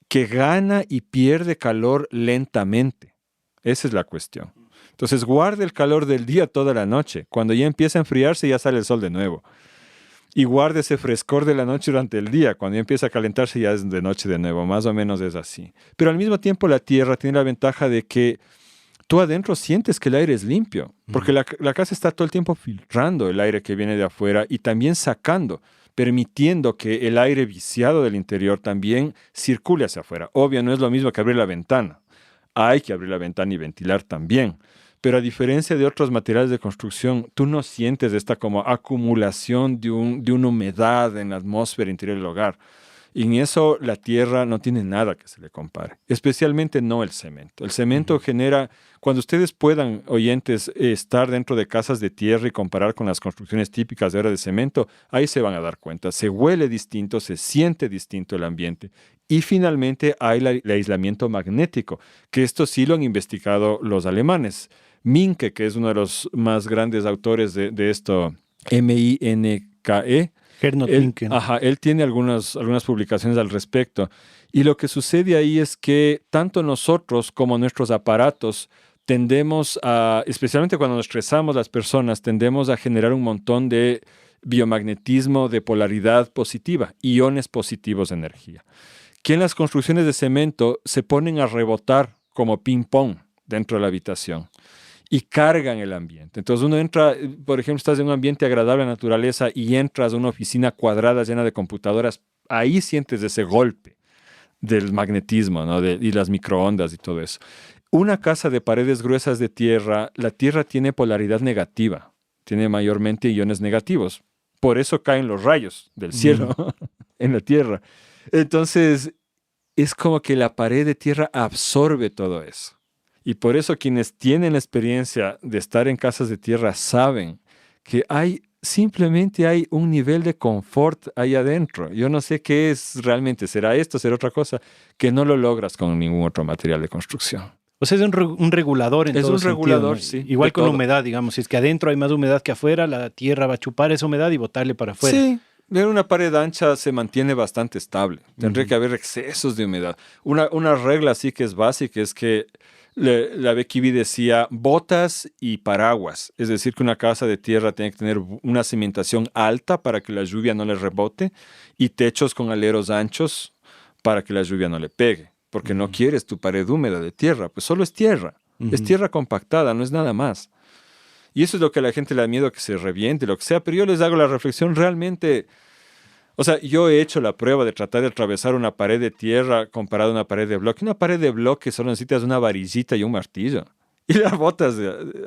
Speaker 2: que gana y pierde calor lentamente. Esa es la cuestión. Entonces guarda el calor del día toda la noche. Cuando ya empieza a enfriarse, ya sale el sol de nuevo. Y guarda ese frescor de la noche durante el día. Cuando ya empieza a calentarse, ya es de noche de nuevo. Más o menos es así. Pero al mismo tiempo la tierra tiene la ventaja de que tú adentro sientes que el aire es limpio, porque la casa está todo el tiempo filtrando el aire que viene de afuera y también sacando, permitiendo que el aire viciado del interior también circule hacia afuera. Obvio, no es lo mismo que abrir la ventana. Hay que abrir la ventana y ventilar también. Pero a diferencia de otros materiales de construcción, tú no sientes esta como acumulación de una humedad en la atmósfera interior del hogar. Y en eso la tierra no tiene nada que se le compare, especialmente no el cemento. El cemento genera, cuando ustedes puedan, oyentes, estar dentro de casas de tierra y comparar con las construcciones típicas de era de cemento, ahí se van a dar cuenta. Se huele distinto, se siente distinto el ambiente. Y finalmente hay el aislamiento magnético, que esto sí lo han investigado los alemanes. Minke, que es uno de los más grandes autores de esto, M-I-N-K-E, él tiene algunas publicaciones al respecto. Y lo que sucede ahí es que tanto nosotros como nuestros aparatos tendemos a, especialmente cuando nos estresamos las personas, tendemos a generar un montón de biomagnetismo de polaridad positiva, iones positivos de energía, que en las construcciones de cemento se ponen a rebotar como ping-pong dentro de la habitación. Y cargan el ambiente. Entonces uno entra, por ejemplo, estás en un ambiente agradable a la naturaleza y entras a una oficina cuadrada llena de computadoras, ahí sientes ese golpe del magnetismo, ¿no? Y las microondas y todo eso. Una casa de paredes gruesas de tierra, la tierra tiene polaridad negativa, tiene mayormente iones negativos. Por eso caen los rayos del cielo en la tierra. Entonces es como que la pared de tierra absorbe todo eso. Y por eso quienes tienen la experiencia de estar en casas de tierra saben que simplemente hay un nivel de confort ahí adentro. Yo no sé qué es realmente, será esto, será otra cosa, que no lo logras con ningún otro material de construcción.
Speaker 1: O sea, es un regulador en todo sentido. Es un regulador,
Speaker 2: sí.
Speaker 1: Igual con la humedad, digamos. Si es que adentro hay más humedad que afuera, la tierra va a chupar esa humedad y botarle para afuera.
Speaker 2: Sí. Una pared ancha se mantiene bastante estable. Tendría que haber excesos de humedad. Una regla así que es básica es que la BKB decía botas y paraguas. Es decir, que una casa de tierra tiene que tener una cimentación alta para que la lluvia no le rebote y techos con aleros anchos para que la lluvia no le pegue. Porque no quieres tu pared húmeda de tierra, pues solo es tierra. Es tierra compactada, no es nada más. Y eso es lo que a la gente le da miedo, que se reviente, lo que sea. Pero yo les hago la reflexión realmente. O sea, yo he hecho la prueba de tratar de atravesar una pared de tierra comparada a una pared de bloque. Una pared de bloque solo necesitas una varillita y un martillo. Y la botas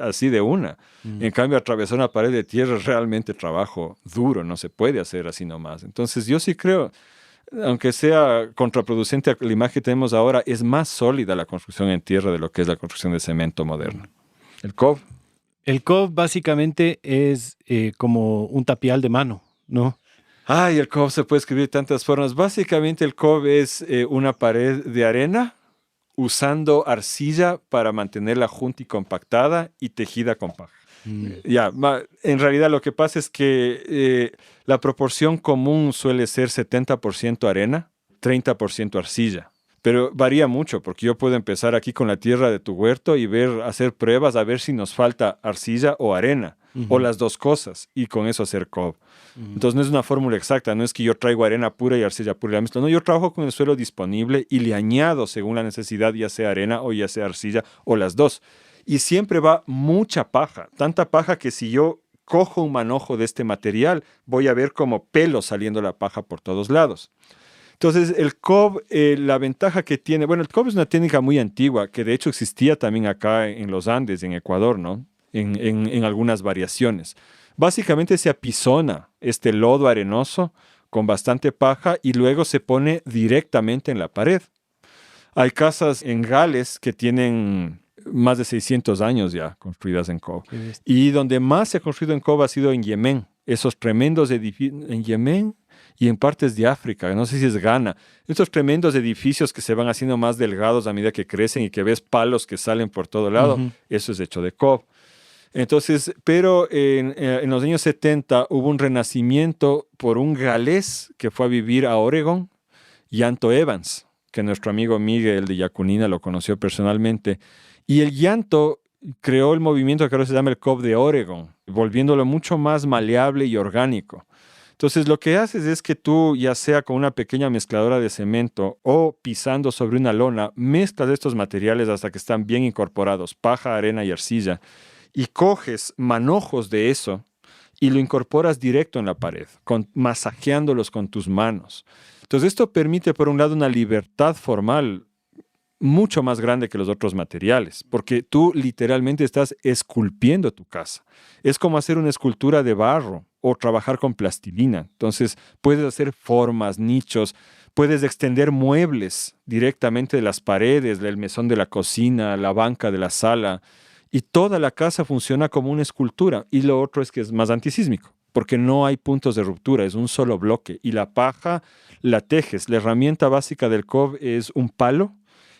Speaker 2: así de una. En cambio, atravesar una pared de tierra es realmente trabajo duro. No se puede hacer así nomás. Entonces, yo sí creo, aunque sea contraproducente a la imagen que tenemos ahora, es más sólida la construcción en tierra de lo que es la construcción de cemento moderno. El COV.
Speaker 1: El COV básicamente es como un tapial de mano, ¿no?
Speaker 2: Ay, el COV se puede escribir de tantas formas. Básicamente el COV es una pared de arena usando arcilla para mantenerla junta y compactada y tejida con paja. Ya, en realidad lo que pasa es que la proporción común suele ser 70% arena, 30% arcilla. Pero varía mucho, porque yo puedo empezar aquí con la tierra de tu huerto y hacer pruebas a ver si nos falta arcilla o arena, o las dos cosas, y con eso hacer COV. Entonces no es una fórmula exacta, no es que yo traigo arena pura y arcilla pura y la mezclo. No, yo trabajo con el suelo disponible y le añado según la necesidad, ya sea arena o ya sea arcilla, o las dos. Y siempre va mucha paja, tanta paja que si yo cojo un manojo de este material, voy a ver como pelo saliendo la paja por todos lados. Entonces, el COV, la ventaja que tiene, bueno, el COV es una técnica muy antigua, que de hecho existía también acá en los Andes, en Ecuador, ¿no? En algunas variaciones. Básicamente se apisona este lodo arenoso con bastante paja y luego se pone directamente en la pared. Hay casas en Gales que tienen más de 600 años ya construidas en COV. Y donde más se ha construido en COV ha sido en Yemen. Esos tremendos edificios en Yemen y en partes de África, no sé si es Ghana, estos tremendos edificios que se van haciendo más delgados a medida que crecen y que ves palos que salen por todo lado, eso es hecho de COV. Entonces, pero en los años 70 hubo un renacimiento por un galés que fue a vivir a Oregón, Llanto Evans, que nuestro amigo Miguel de Yacunina lo conoció personalmente. Y el Llanto creó el movimiento que ahora se llama el COV de Oregón, volviéndolo mucho más maleable y orgánico. Entonces, lo que haces es que tú, ya sea con una pequeña mezcladora de cemento o pisando sobre una lona, mezclas estos materiales hasta que están bien incorporados, paja, arena y arcilla, y coges manojos de eso y lo incorporas directo en la pared, masajeándolos con tus manos. Entonces, esto permite, por un lado, una libertad formal mucho más grande que los otros materiales, porque tú literalmente estás esculpiendo tu casa. Es como hacer una escultura de barro o trabajar con plastilina. Entonces, puedes hacer formas, nichos, puedes extender muebles directamente de las paredes, el mesón de la cocina, la banca de la sala, y toda la casa funciona como una escultura. Y lo otro es que es más antisísmico, porque no hay puntos de ruptura, es un solo bloque. Y la paja la tejes. La herramienta básica del COV es un palo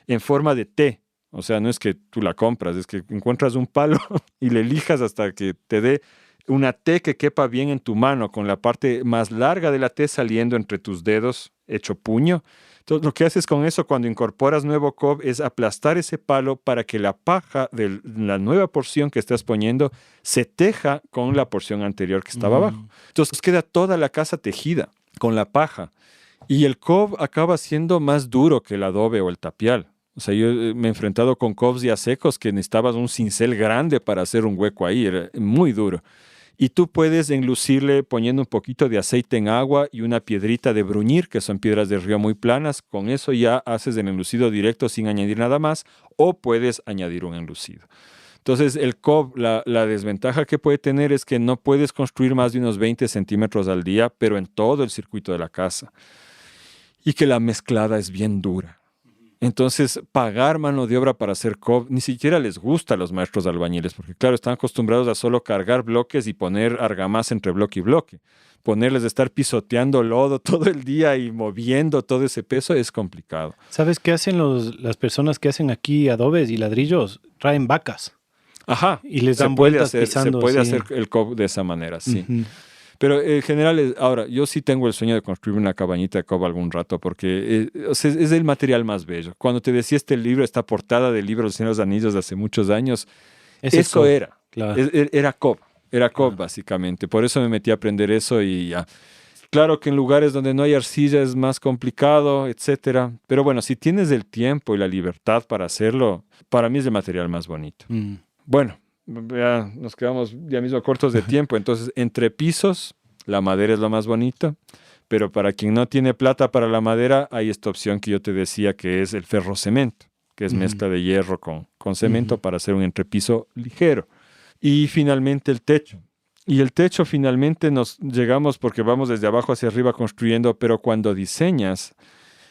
Speaker 2: en forma de T. O sea, no es que tú la compras, es que encuentras un palo y le lijas hasta que te dé una T que quepa bien en tu mano, con la parte más larga de la T saliendo entre tus dedos, hecho puño. Entonces, lo que haces con eso cuando incorporas nuevo COV es aplastar ese palo para que la paja de la nueva porción que estás poniendo se teja con la porción anterior que estaba abajo. Entonces, queda toda la casa tejida con la paja. Y el COV acaba siendo más duro que el adobe o el tapial. O sea, yo me he enfrentado con COVs ya secos que necesitabas un cincel grande para hacer un hueco ahí. Era muy duro. Y tú puedes enlucirle poniendo un poquito de aceite en agua y una piedrita de bruñir, que son piedras de río muy planas. Con eso ya haces el enlucido directo sin añadir nada más, o puedes añadir un enlucido. Entonces, el COV, la desventaja que puede tener es que no puedes construir más de unos 20 centímetros al día, pero en todo el circuito de la casa. Y que la mezclada es bien dura. Entonces, pagar mano de obra para hacer COV ni siquiera les gusta a los maestros albañiles, porque claro, están acostumbrados a solo cargar bloques y poner argamasa entre bloque y bloque. Ponerles de estar pisoteando lodo todo el día y moviendo todo ese peso es complicado.
Speaker 1: ¿Sabes qué hacen las personas que hacen aquí adobes y ladrillos? Traen vacas.
Speaker 2: Ajá.
Speaker 1: Y les dan vueltas pisando.
Speaker 2: Se puede hacer el COV de esa manera, sí. Pero en general, ahora, yo sí tengo el sueño de construir una cabañita de COV algún rato, porque es el material más bello. Cuando te decía este libro, esta portada del libro Los Señor de los Anillos de hace muchos años, eso era. Claro. Era COV. Era COV, básicamente. Por eso me metí a aprender eso y ya. Claro que en lugares donde no hay arcilla es más complicado, etcétera. Pero bueno, si tienes el tiempo y la libertad para hacerlo, para mí es el material más bonito. Bueno, ya nos quedamos ya mismo cortos de tiempo. Entonces, entre pisos, la madera es lo más bonito, pero para quien no tiene plata para la madera, hay esta opción que yo te decía que es el ferrocemento, que es mezcla de hierro con cemento para hacer un entrepiso ligero. Y finalmente el techo. Y el techo finalmente nos llegamos porque vamos desde abajo hacia arriba construyendo, pero cuando diseñas,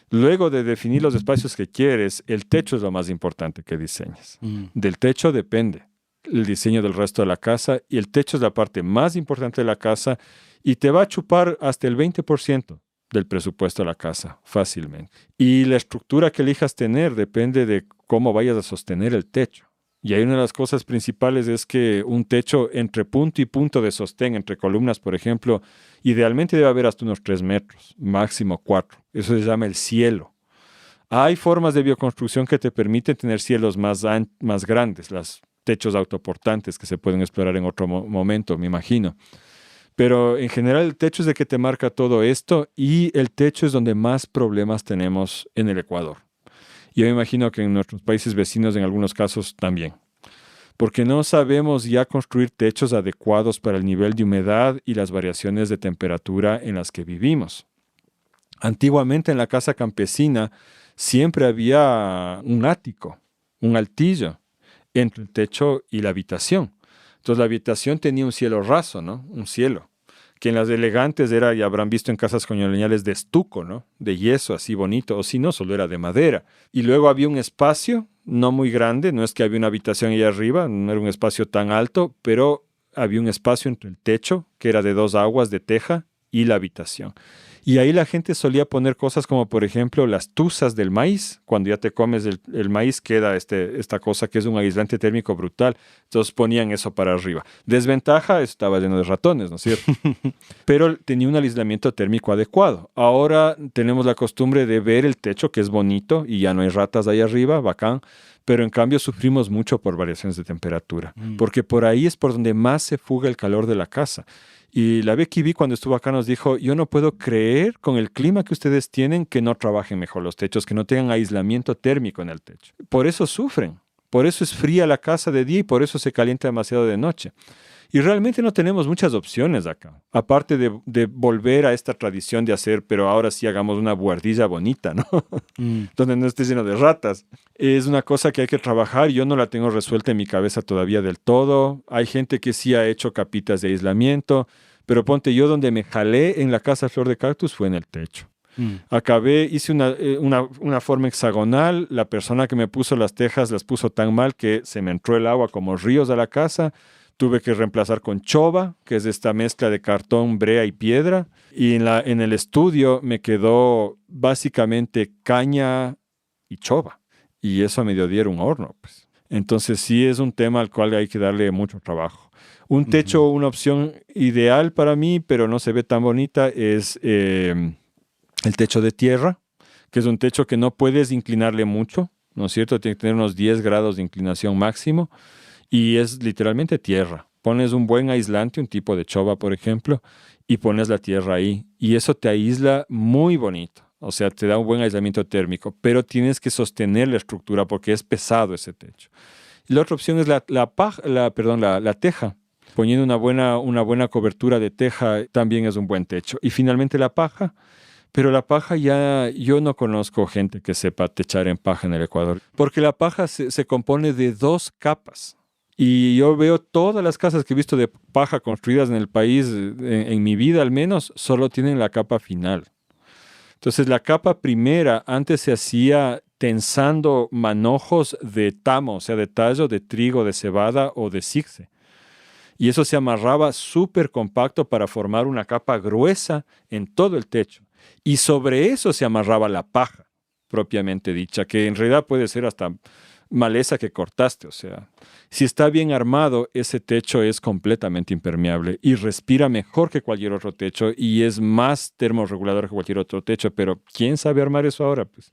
Speaker 2: luego de definir los espacios que quieres, el techo es lo más importante que diseñes. Del techo depende el diseño del resto de la casa y el techo es la parte más importante de la casa y te va a chupar hasta el 20% del presupuesto de la casa fácilmente. Y la estructura que elijas tener depende de cómo vayas a sostener el techo. Y ahí una de las cosas principales es que un techo entre punto y punto de sostén, entre columnas, por ejemplo, idealmente debe haber hasta unos 3 metros, máximo 4. Eso se llama el cielo. Hay formas de bioconstrucción que te permiten tener cielos más grandes, los techos autoportantes que se pueden explorar en otro momento, me imagino. Pero en general el techo es de que te marca todo esto y el techo es donde más problemas tenemos en el Ecuador. Yo me imagino que en nuestros países vecinos en algunos casos también. Porque no sabemos ya construir techos adecuados para el nivel de humedad y las variaciones de temperatura en las que vivimos. Antiguamente en la casa campesina siempre había un ático, un altillo, entre el techo y la habitación. Entonces la habitación tenía un cielo raso, ¿no? Un cielo. Que en las elegantes era, y habrán visto en casas coloniales, de estuco, ¿no? De yeso, así bonito, o si no, solo era de madera. Y luego había un espacio, no muy grande, no es que había una habitación ahí arriba, no era un espacio tan alto, pero había un espacio entre el techo, que era de 2 aguas de teja, y la habitación. Y ahí la gente solía poner cosas como, por ejemplo, las tuzas del maíz. Cuando ya te comes el maíz, queda esta cosa que es un aislante térmico brutal. Entonces ponían eso para arriba. Desventaja, estaba lleno de ratones, ¿no es cierto? Pero tenía un aislamiento térmico adecuado. Ahora tenemos la costumbre de ver el techo, que es bonito, y ya no hay ratas ahí arriba, bacán. Pero en cambio sufrimos mucho por variaciones de temperatura. Porque por ahí es por donde más se fuga el calor de la casa. Y la Becky B cuando estuvo acá nos dijo, yo no puedo creer con el clima que ustedes tienen que no trabajen mejor los techos, que no tengan aislamiento térmico en el techo. Por eso sufren, por eso es fría la casa de día y por eso se calienta demasiado de noche. Y realmente no tenemos muchas opciones acá, aparte de volver a esta tradición de hacer, pero ahora sí hagamos una buhardilla bonita, ¿no? Donde no esté lleno de ratas. Es una cosa que hay que trabajar, yo no la tengo resuelta en mi cabeza todavía del todo. Hay gente que sí ha hecho capitas de aislamiento, pero ponte yo donde me jalé en la casa Flor de Cactus fue en el techo. Acabé, hice una forma hexagonal, la persona que me puso las tejas las puso tan mal que se me entró el agua como ríos a la casa. Tuve que reemplazar con choba, que es esta mezcla de cartón, brea y piedra. Y en el estudio me quedó básicamente caña y choba. Y eso a mediodía era un horno, pues. Entonces sí es un tema al cual hay que darle mucho trabajo. Un techo, una opción ideal para mí, pero no se ve tan bonita, es el techo de tierra, que es un techo que no puedes inclinarle mucho, ¿no es cierto? Tiene que tener unos 10 grados de inclinación máximo. Y es literalmente tierra. Pones un buen aislante, un tipo de choba, por ejemplo, y pones la tierra ahí. Y eso te aísla muy bonito. O sea, te da un buen aislamiento térmico, pero tienes que sostener la estructura porque es pesado ese techo. Y la otra opción es la teja. Poniendo una buena cobertura de teja también es un buen techo. Y finalmente la paja. Pero la paja yo no conozco gente que sepa techar en paja en el Ecuador. Porque la paja se compone de 2 capas. Y yo veo todas las casas que he visto de paja construidas en el país, en mi vida al menos, solo tienen la capa final. Entonces la capa primera antes se hacía tensando manojos de tamo, o sea, de tallo, de trigo, de cebada o de sigse. Y eso se amarraba súper compacto para formar una capa gruesa en todo el techo. Y sobre eso se amarraba la paja, propiamente dicha, que en realidad puede ser hasta maleza que cortaste, o sea, si está bien armado, ese techo es completamente impermeable y respira mejor que cualquier otro techo y es más termorregulador que cualquier otro techo, pero ¿quién sabe armar eso ahora? Pues?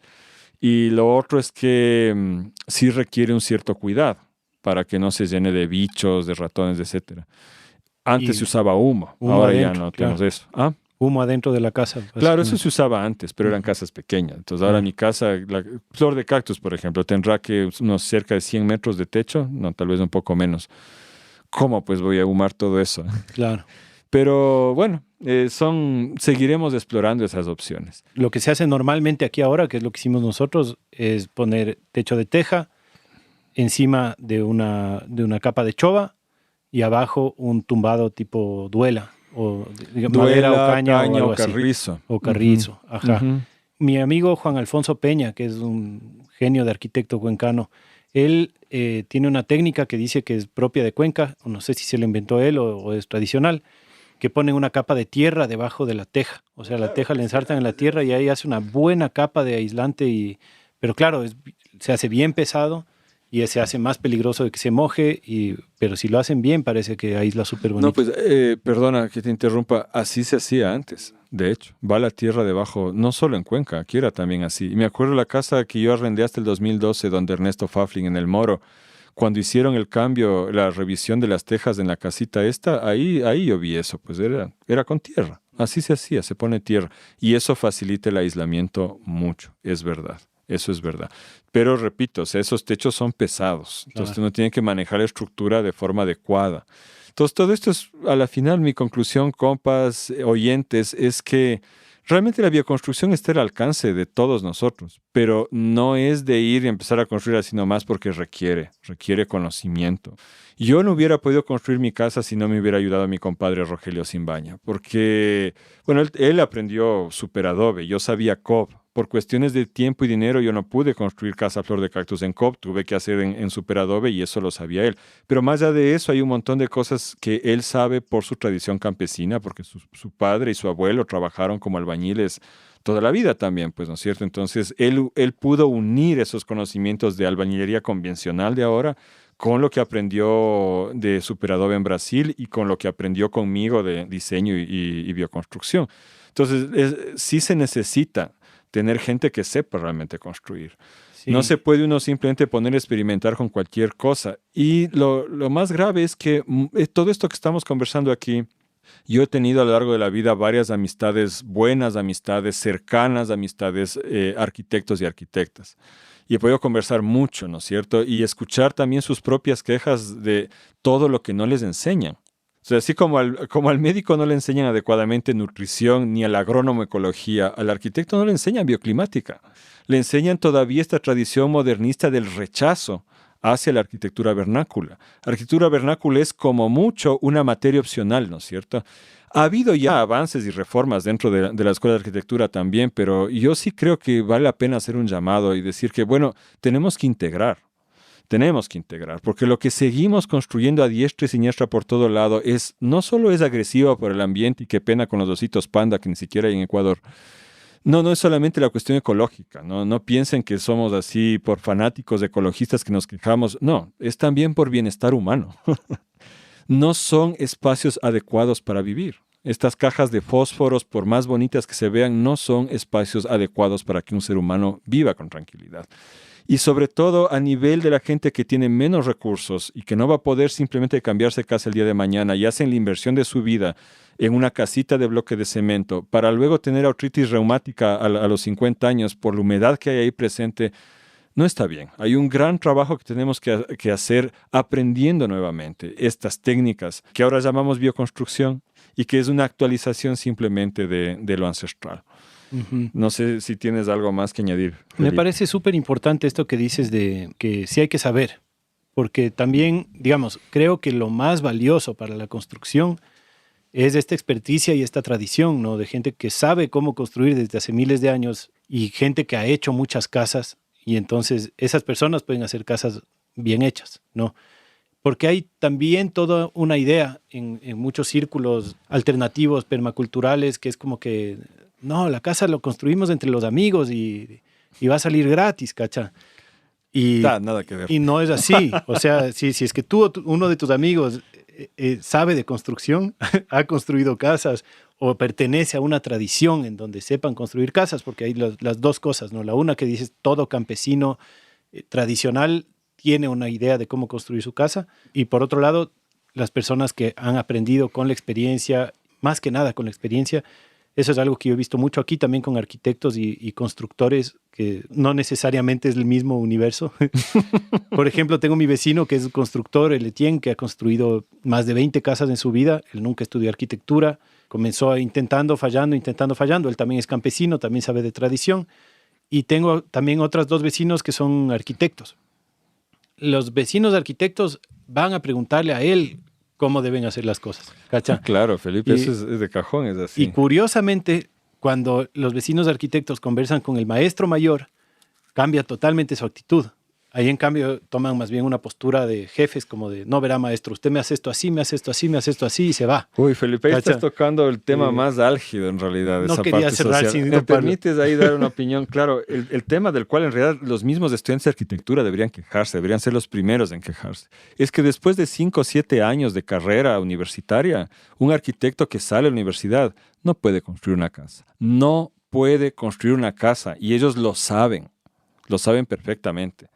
Speaker 2: Y lo otro es que sí requiere un cierto cuidado para que no se llene de bichos, de ratones, etc. Antes se usaba humo ahora adentro, ya no tenemos eso. ¿Ah?
Speaker 1: Humo adentro de la casa.
Speaker 2: Claro, eso se usaba antes, pero eran casas pequeñas. Entonces ahora mi casa, la Flor de Cactus, por ejemplo, tendrá que unos cerca de 100 metros de techo, no, tal vez un poco menos. ¿cómo pues voy a ahumar todo eso?
Speaker 1: Claro.
Speaker 2: Pero bueno, seguiremos explorando esas opciones.
Speaker 1: Lo que se hace normalmente aquí ahora, que es lo que hicimos nosotros, es poner techo de teja encima de una capa de choba y abajo un tumbado tipo duela o madera o caña o algo así.
Speaker 2: Carrizo.
Speaker 1: O carrizo, ajá.
Speaker 2: Uh-huh.
Speaker 1: Mi amigo Juan Alfonso Peña, que es un genio de arquitecto cuencano, él tiene una técnica que dice que es propia de Cuenca, no sé si se la inventó él o es tradicional, que ponen una capa de tierra debajo de la teja. O sea, la teja la ensartan en la tierra y ahí hace una buena capa de aislante. Pero claro, se hace bien pesado y se hace más peligroso de que se moje, pero si lo hacen bien parece que aísla súper bonito.
Speaker 2: No, pues perdona que te interrumpa, así se hacía antes. De hecho, va la tierra debajo, no solo en Cuenca, aquí era también así. Y me acuerdo la casa que yo arrendé hasta el 2012, donde Ernesto Pfaffling en El Moro, cuando hicieron el cambio, la revisión de las tejas en la casita esta, ahí yo vi eso, pues era con tierra. Así se hacía, se pone tierra. Y eso facilita el aislamiento mucho, es verdad. Eso es verdad. Pero repito, o sea, esos techos son pesados. Entonces uno tiene que manejar la estructura de forma adecuada. Entonces todo esto es, a la final, mi conclusión, compas, oyentes, es que realmente la bioconstrucción está al alcance de todos nosotros, pero no es de ir y empezar a construir así nomás porque requiere conocimiento. Yo no hubiera podido construir mi casa si no me hubiera ayudado mi compadre Rogelio Simbaña, porque, bueno, él aprendió Superadobe, yo sabía COB. Por cuestiones de tiempo y dinero yo no pude construir casa Flor de Cactus en COB, tuve que hacer en Superadobe y eso lo sabía él. Pero más allá de eso hay un montón de cosas que él sabe por su tradición campesina, porque su padre y su abuelo trabajaron como albañiles toda la vida también, pues, ¿no es cierto? Entonces él pudo unir esos conocimientos de albañilería convencional de ahora con lo que aprendió de Superadobe en Brasil y con lo que aprendió conmigo de diseño y bioconstrucción. Entonces sí se necesita tener gente que sepa realmente construir. Sí. No se puede uno simplemente poner a experimentar con cualquier cosa. Y lo más grave es que todo esto que estamos conversando aquí, yo he tenido a lo largo de la vida varias amistades, buenas amistades, cercanas amistades, arquitectos y arquitectas. Y he podido conversar mucho, ¿no es cierto? Y escuchar también sus propias quejas de todo lo que no les enseñan. O sea, así como al médico no le enseñan adecuadamente nutrición, ni al agrónomo ecología, al arquitecto no le enseñan bioclimática. Le enseñan todavía esta tradición modernista del rechazo hacia la arquitectura vernácula. La arquitectura vernácula es como mucho una materia opcional, ¿no es cierto? Ha habido ya avances y reformas dentro de la Escuela de Arquitectura también, pero yo sí creo que vale la pena hacer un llamado y decir que, bueno, tenemos que integrar, porque lo que seguimos construyendo a diestra y siniestra por todo lado no solo es agresivo por el ambiente y qué pena con los ositos panda que ni siquiera hay en Ecuador. No es solamente la cuestión ecológica, no piensen que somos así por fanáticos ecologistas que nos quejamos, no, es también por bienestar humano. No son espacios adecuados para vivir. Estas cajas de fósforos, por más bonitas que se vean, no son espacios adecuados para que un ser humano viva con tranquilidad. Y sobre todo a nivel de la gente que tiene menos recursos y que no va a poder simplemente cambiarse casa el día de mañana y hacen la inversión de su vida en una casita de bloque de cemento para luego tener artritis reumática a los 50 años por la humedad que hay ahí presente, no está bien. Hay un gran trabajo que tenemos que hacer aprendiendo nuevamente estas técnicas que ahora llamamos bioconstrucción y que es una actualización simplemente de lo ancestral. Uh-huh. No sé si tienes algo más que añadir, Felipe.
Speaker 1: Me parece súper importante esto que dices de que sí hay que saber, porque también, digamos, creo que lo más valioso para la construcción es esta experticia y esta tradición, ¿no? De gente que sabe cómo construir desde hace miles de años y gente que ha hecho muchas casas y entonces esas personas pueden hacer casas bien hechas, ¿no? Porque hay también toda una idea en muchos círculos alternativos, permaculturales, que es como que no, la casa lo construimos entre los amigos y va a salir gratis, ¿cacha? Y,
Speaker 2: nada que ver.
Speaker 1: Y no es así. O sea, si es que uno de tus amigos sabe de construcción, ha construido casas o pertenece a una tradición en donde sepan construir casas, porque hay las dos cosas, ¿no? La una que dices todo campesino tradicional tiene una idea de cómo construir su casa y por otro lado, las personas que han aprendido con la experiencia, más que nada con la experiencia, Eso es algo que yo he visto mucho aquí también con arquitectos y constructores, que no necesariamente es el mismo universo. Por ejemplo, tengo mi vecino que es constructor, el Etienne, que ha construido más de 20 casas en su vida. Él nunca estudió arquitectura. Comenzó intentando, fallando. Él también es campesino, también sabe de tradición. Y tengo también otras 2 vecinos que son arquitectos. Los vecinos arquitectos van a preguntarle a él cómo deben hacer las cosas. ¿Cacha?
Speaker 2: Claro, Felipe, eso es de cajón, es así.
Speaker 1: Y curiosamente, cuando los vecinos arquitectos conversan con el maestro mayor, cambia totalmente su actitud. Ahí, en cambio, toman más bien una postura de jefes, como de, no, verá, maestro, usted me hace esto así, me hace esto así, me hace esto así, y se va.
Speaker 2: Uy, Felipe, ahí
Speaker 1: ¿Cacha?
Speaker 2: estás tocando el tema más álgido, en realidad,
Speaker 1: No
Speaker 2: esa
Speaker 1: quería
Speaker 2: parte
Speaker 1: cerrar
Speaker 2: social.
Speaker 1: sin
Speaker 2: ¿Me
Speaker 1: toparlo.
Speaker 2: permites ahí dar una opinión? Claro, el tema del cual en realidad los mismos estudiantes de arquitectura deberían quejarse, deberían ser los primeros en quejarse. Es que después de 5 o 7 años de carrera universitaria, un arquitecto que sale a la universidad no puede construir una casa. No puede construir una casa, y ellos lo saben perfectamente.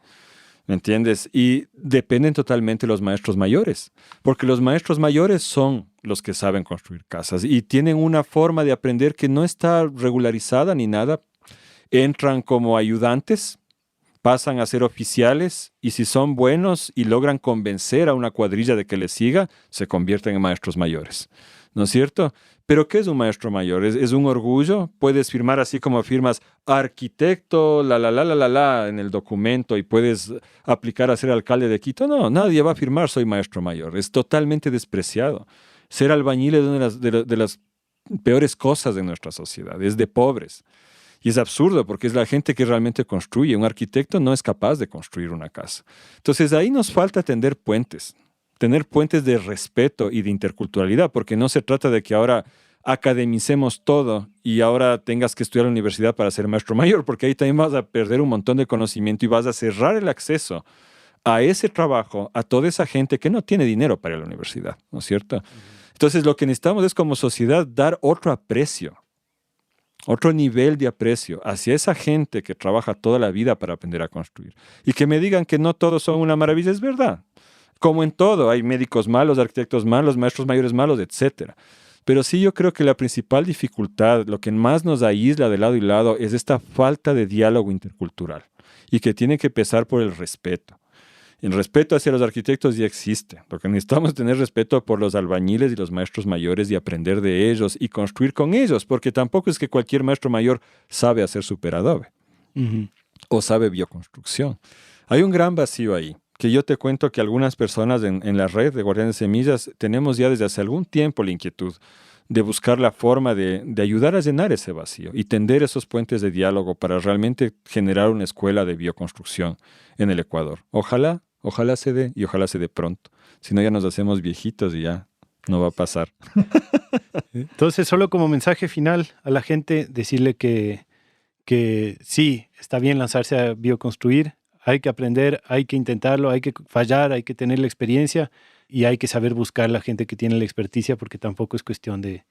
Speaker 2: ¿Me entiendes? Y dependen totalmente de los maestros mayores, porque los maestros mayores son los que saben construir casas y tienen una forma de aprender que no está regularizada ni nada. Entran como ayudantes, pasan a ser oficiales, y si son buenos y logran convencer a una cuadrilla de que les siga, se convierten en maestros mayores. ¿No es cierto? ¿Pero qué es un maestro mayor? ¿Es un orgullo? Puedes firmar así como firmas arquitecto, en el documento, y puedes aplicar a ser alcalde de Quito. No, nadie va a firmar soy maestro mayor. Es totalmente despreciado. Ser albañil es una de las peores cosas de nuestra sociedad. Es de pobres. Y es absurdo porque es la gente que realmente construye. Un arquitecto no es capaz de construir una casa. Entonces ahí nos falta tender puentes. Tener puentes de respeto y de interculturalidad, porque no se trata de que ahora academicemos todo y ahora tengas que estudiar en la universidad para ser maestro mayor, porque ahí también vas a perder un montón de conocimiento y vas a cerrar el acceso a ese trabajo a toda esa gente que no tiene dinero para ir a la universidad, ¿no es cierto? Entonces lo que necesitamos es como sociedad dar otro aprecio, otro nivel de aprecio hacia esa gente que trabaja toda la vida para aprender a construir. Y que me digan que no todos son una maravilla, es verdad. Como en todo, hay médicos malos, arquitectos malos, maestros mayores malos, etc. Pero sí, yo creo que la principal dificultad, lo que más nos aísla de lado y lado, es esta falta de diálogo intercultural, y que tiene que empezar por el respeto. El respeto hacia los arquitectos ya existe. Lo que necesitamos es tener respeto por los albañiles y los maestros mayores y aprender de ellos y construir con ellos, porque tampoco es que cualquier maestro mayor sabe hacer superadobe o sabe bioconstrucción. Hay un gran vacío ahí, que yo te cuento que algunas personas en la red de Guardianes de Semillas tenemos ya desde hace algún tiempo la inquietud de buscar la forma de ayudar a llenar ese vacío y tender esos puentes de diálogo para realmente generar una escuela de bioconstrucción en el Ecuador. Ojalá se dé, y ojalá se dé pronto. Si no, ya nos hacemos viejitos y ya no va a pasar.
Speaker 1: Entonces, solo como mensaje final a la gente, decirle que sí, está bien lanzarse a bioconstruir. Hay que aprender, hay que intentarlo, hay que fallar, hay que tener la experiencia y hay que saber buscar la gente que tiene la experticia, porque tampoco es cuestión de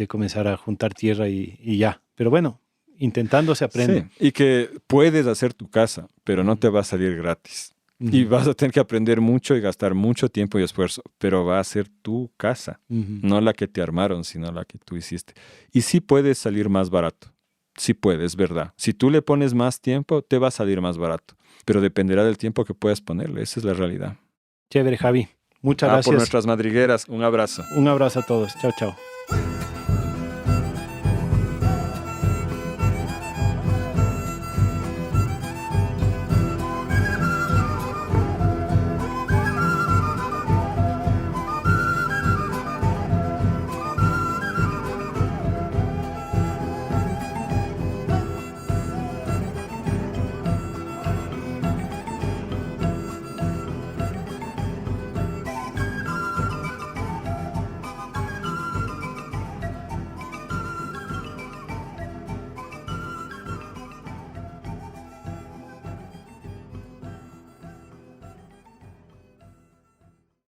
Speaker 1: comenzar a juntar tierra y ya. Pero bueno, intentando se aprende.
Speaker 2: Sí, y que puedes hacer tu casa, pero no te va a salir gratis. Y vas a tener que aprender mucho y gastar mucho tiempo y esfuerzo, pero va a ser tu casa, no la que te armaron, sino la que tú hiciste. Y sí puedes salir más barato. Sí puedes, ¿verdad? Si tú le pones más tiempo, te va a salir más barato. Pero dependerá del tiempo que puedas ponerle. Esa es la realidad.
Speaker 1: Chévere, Javi. Muchas gracias.
Speaker 2: Por nuestras madrigueras, un abrazo.
Speaker 1: Un abrazo a todos. Chao, chao.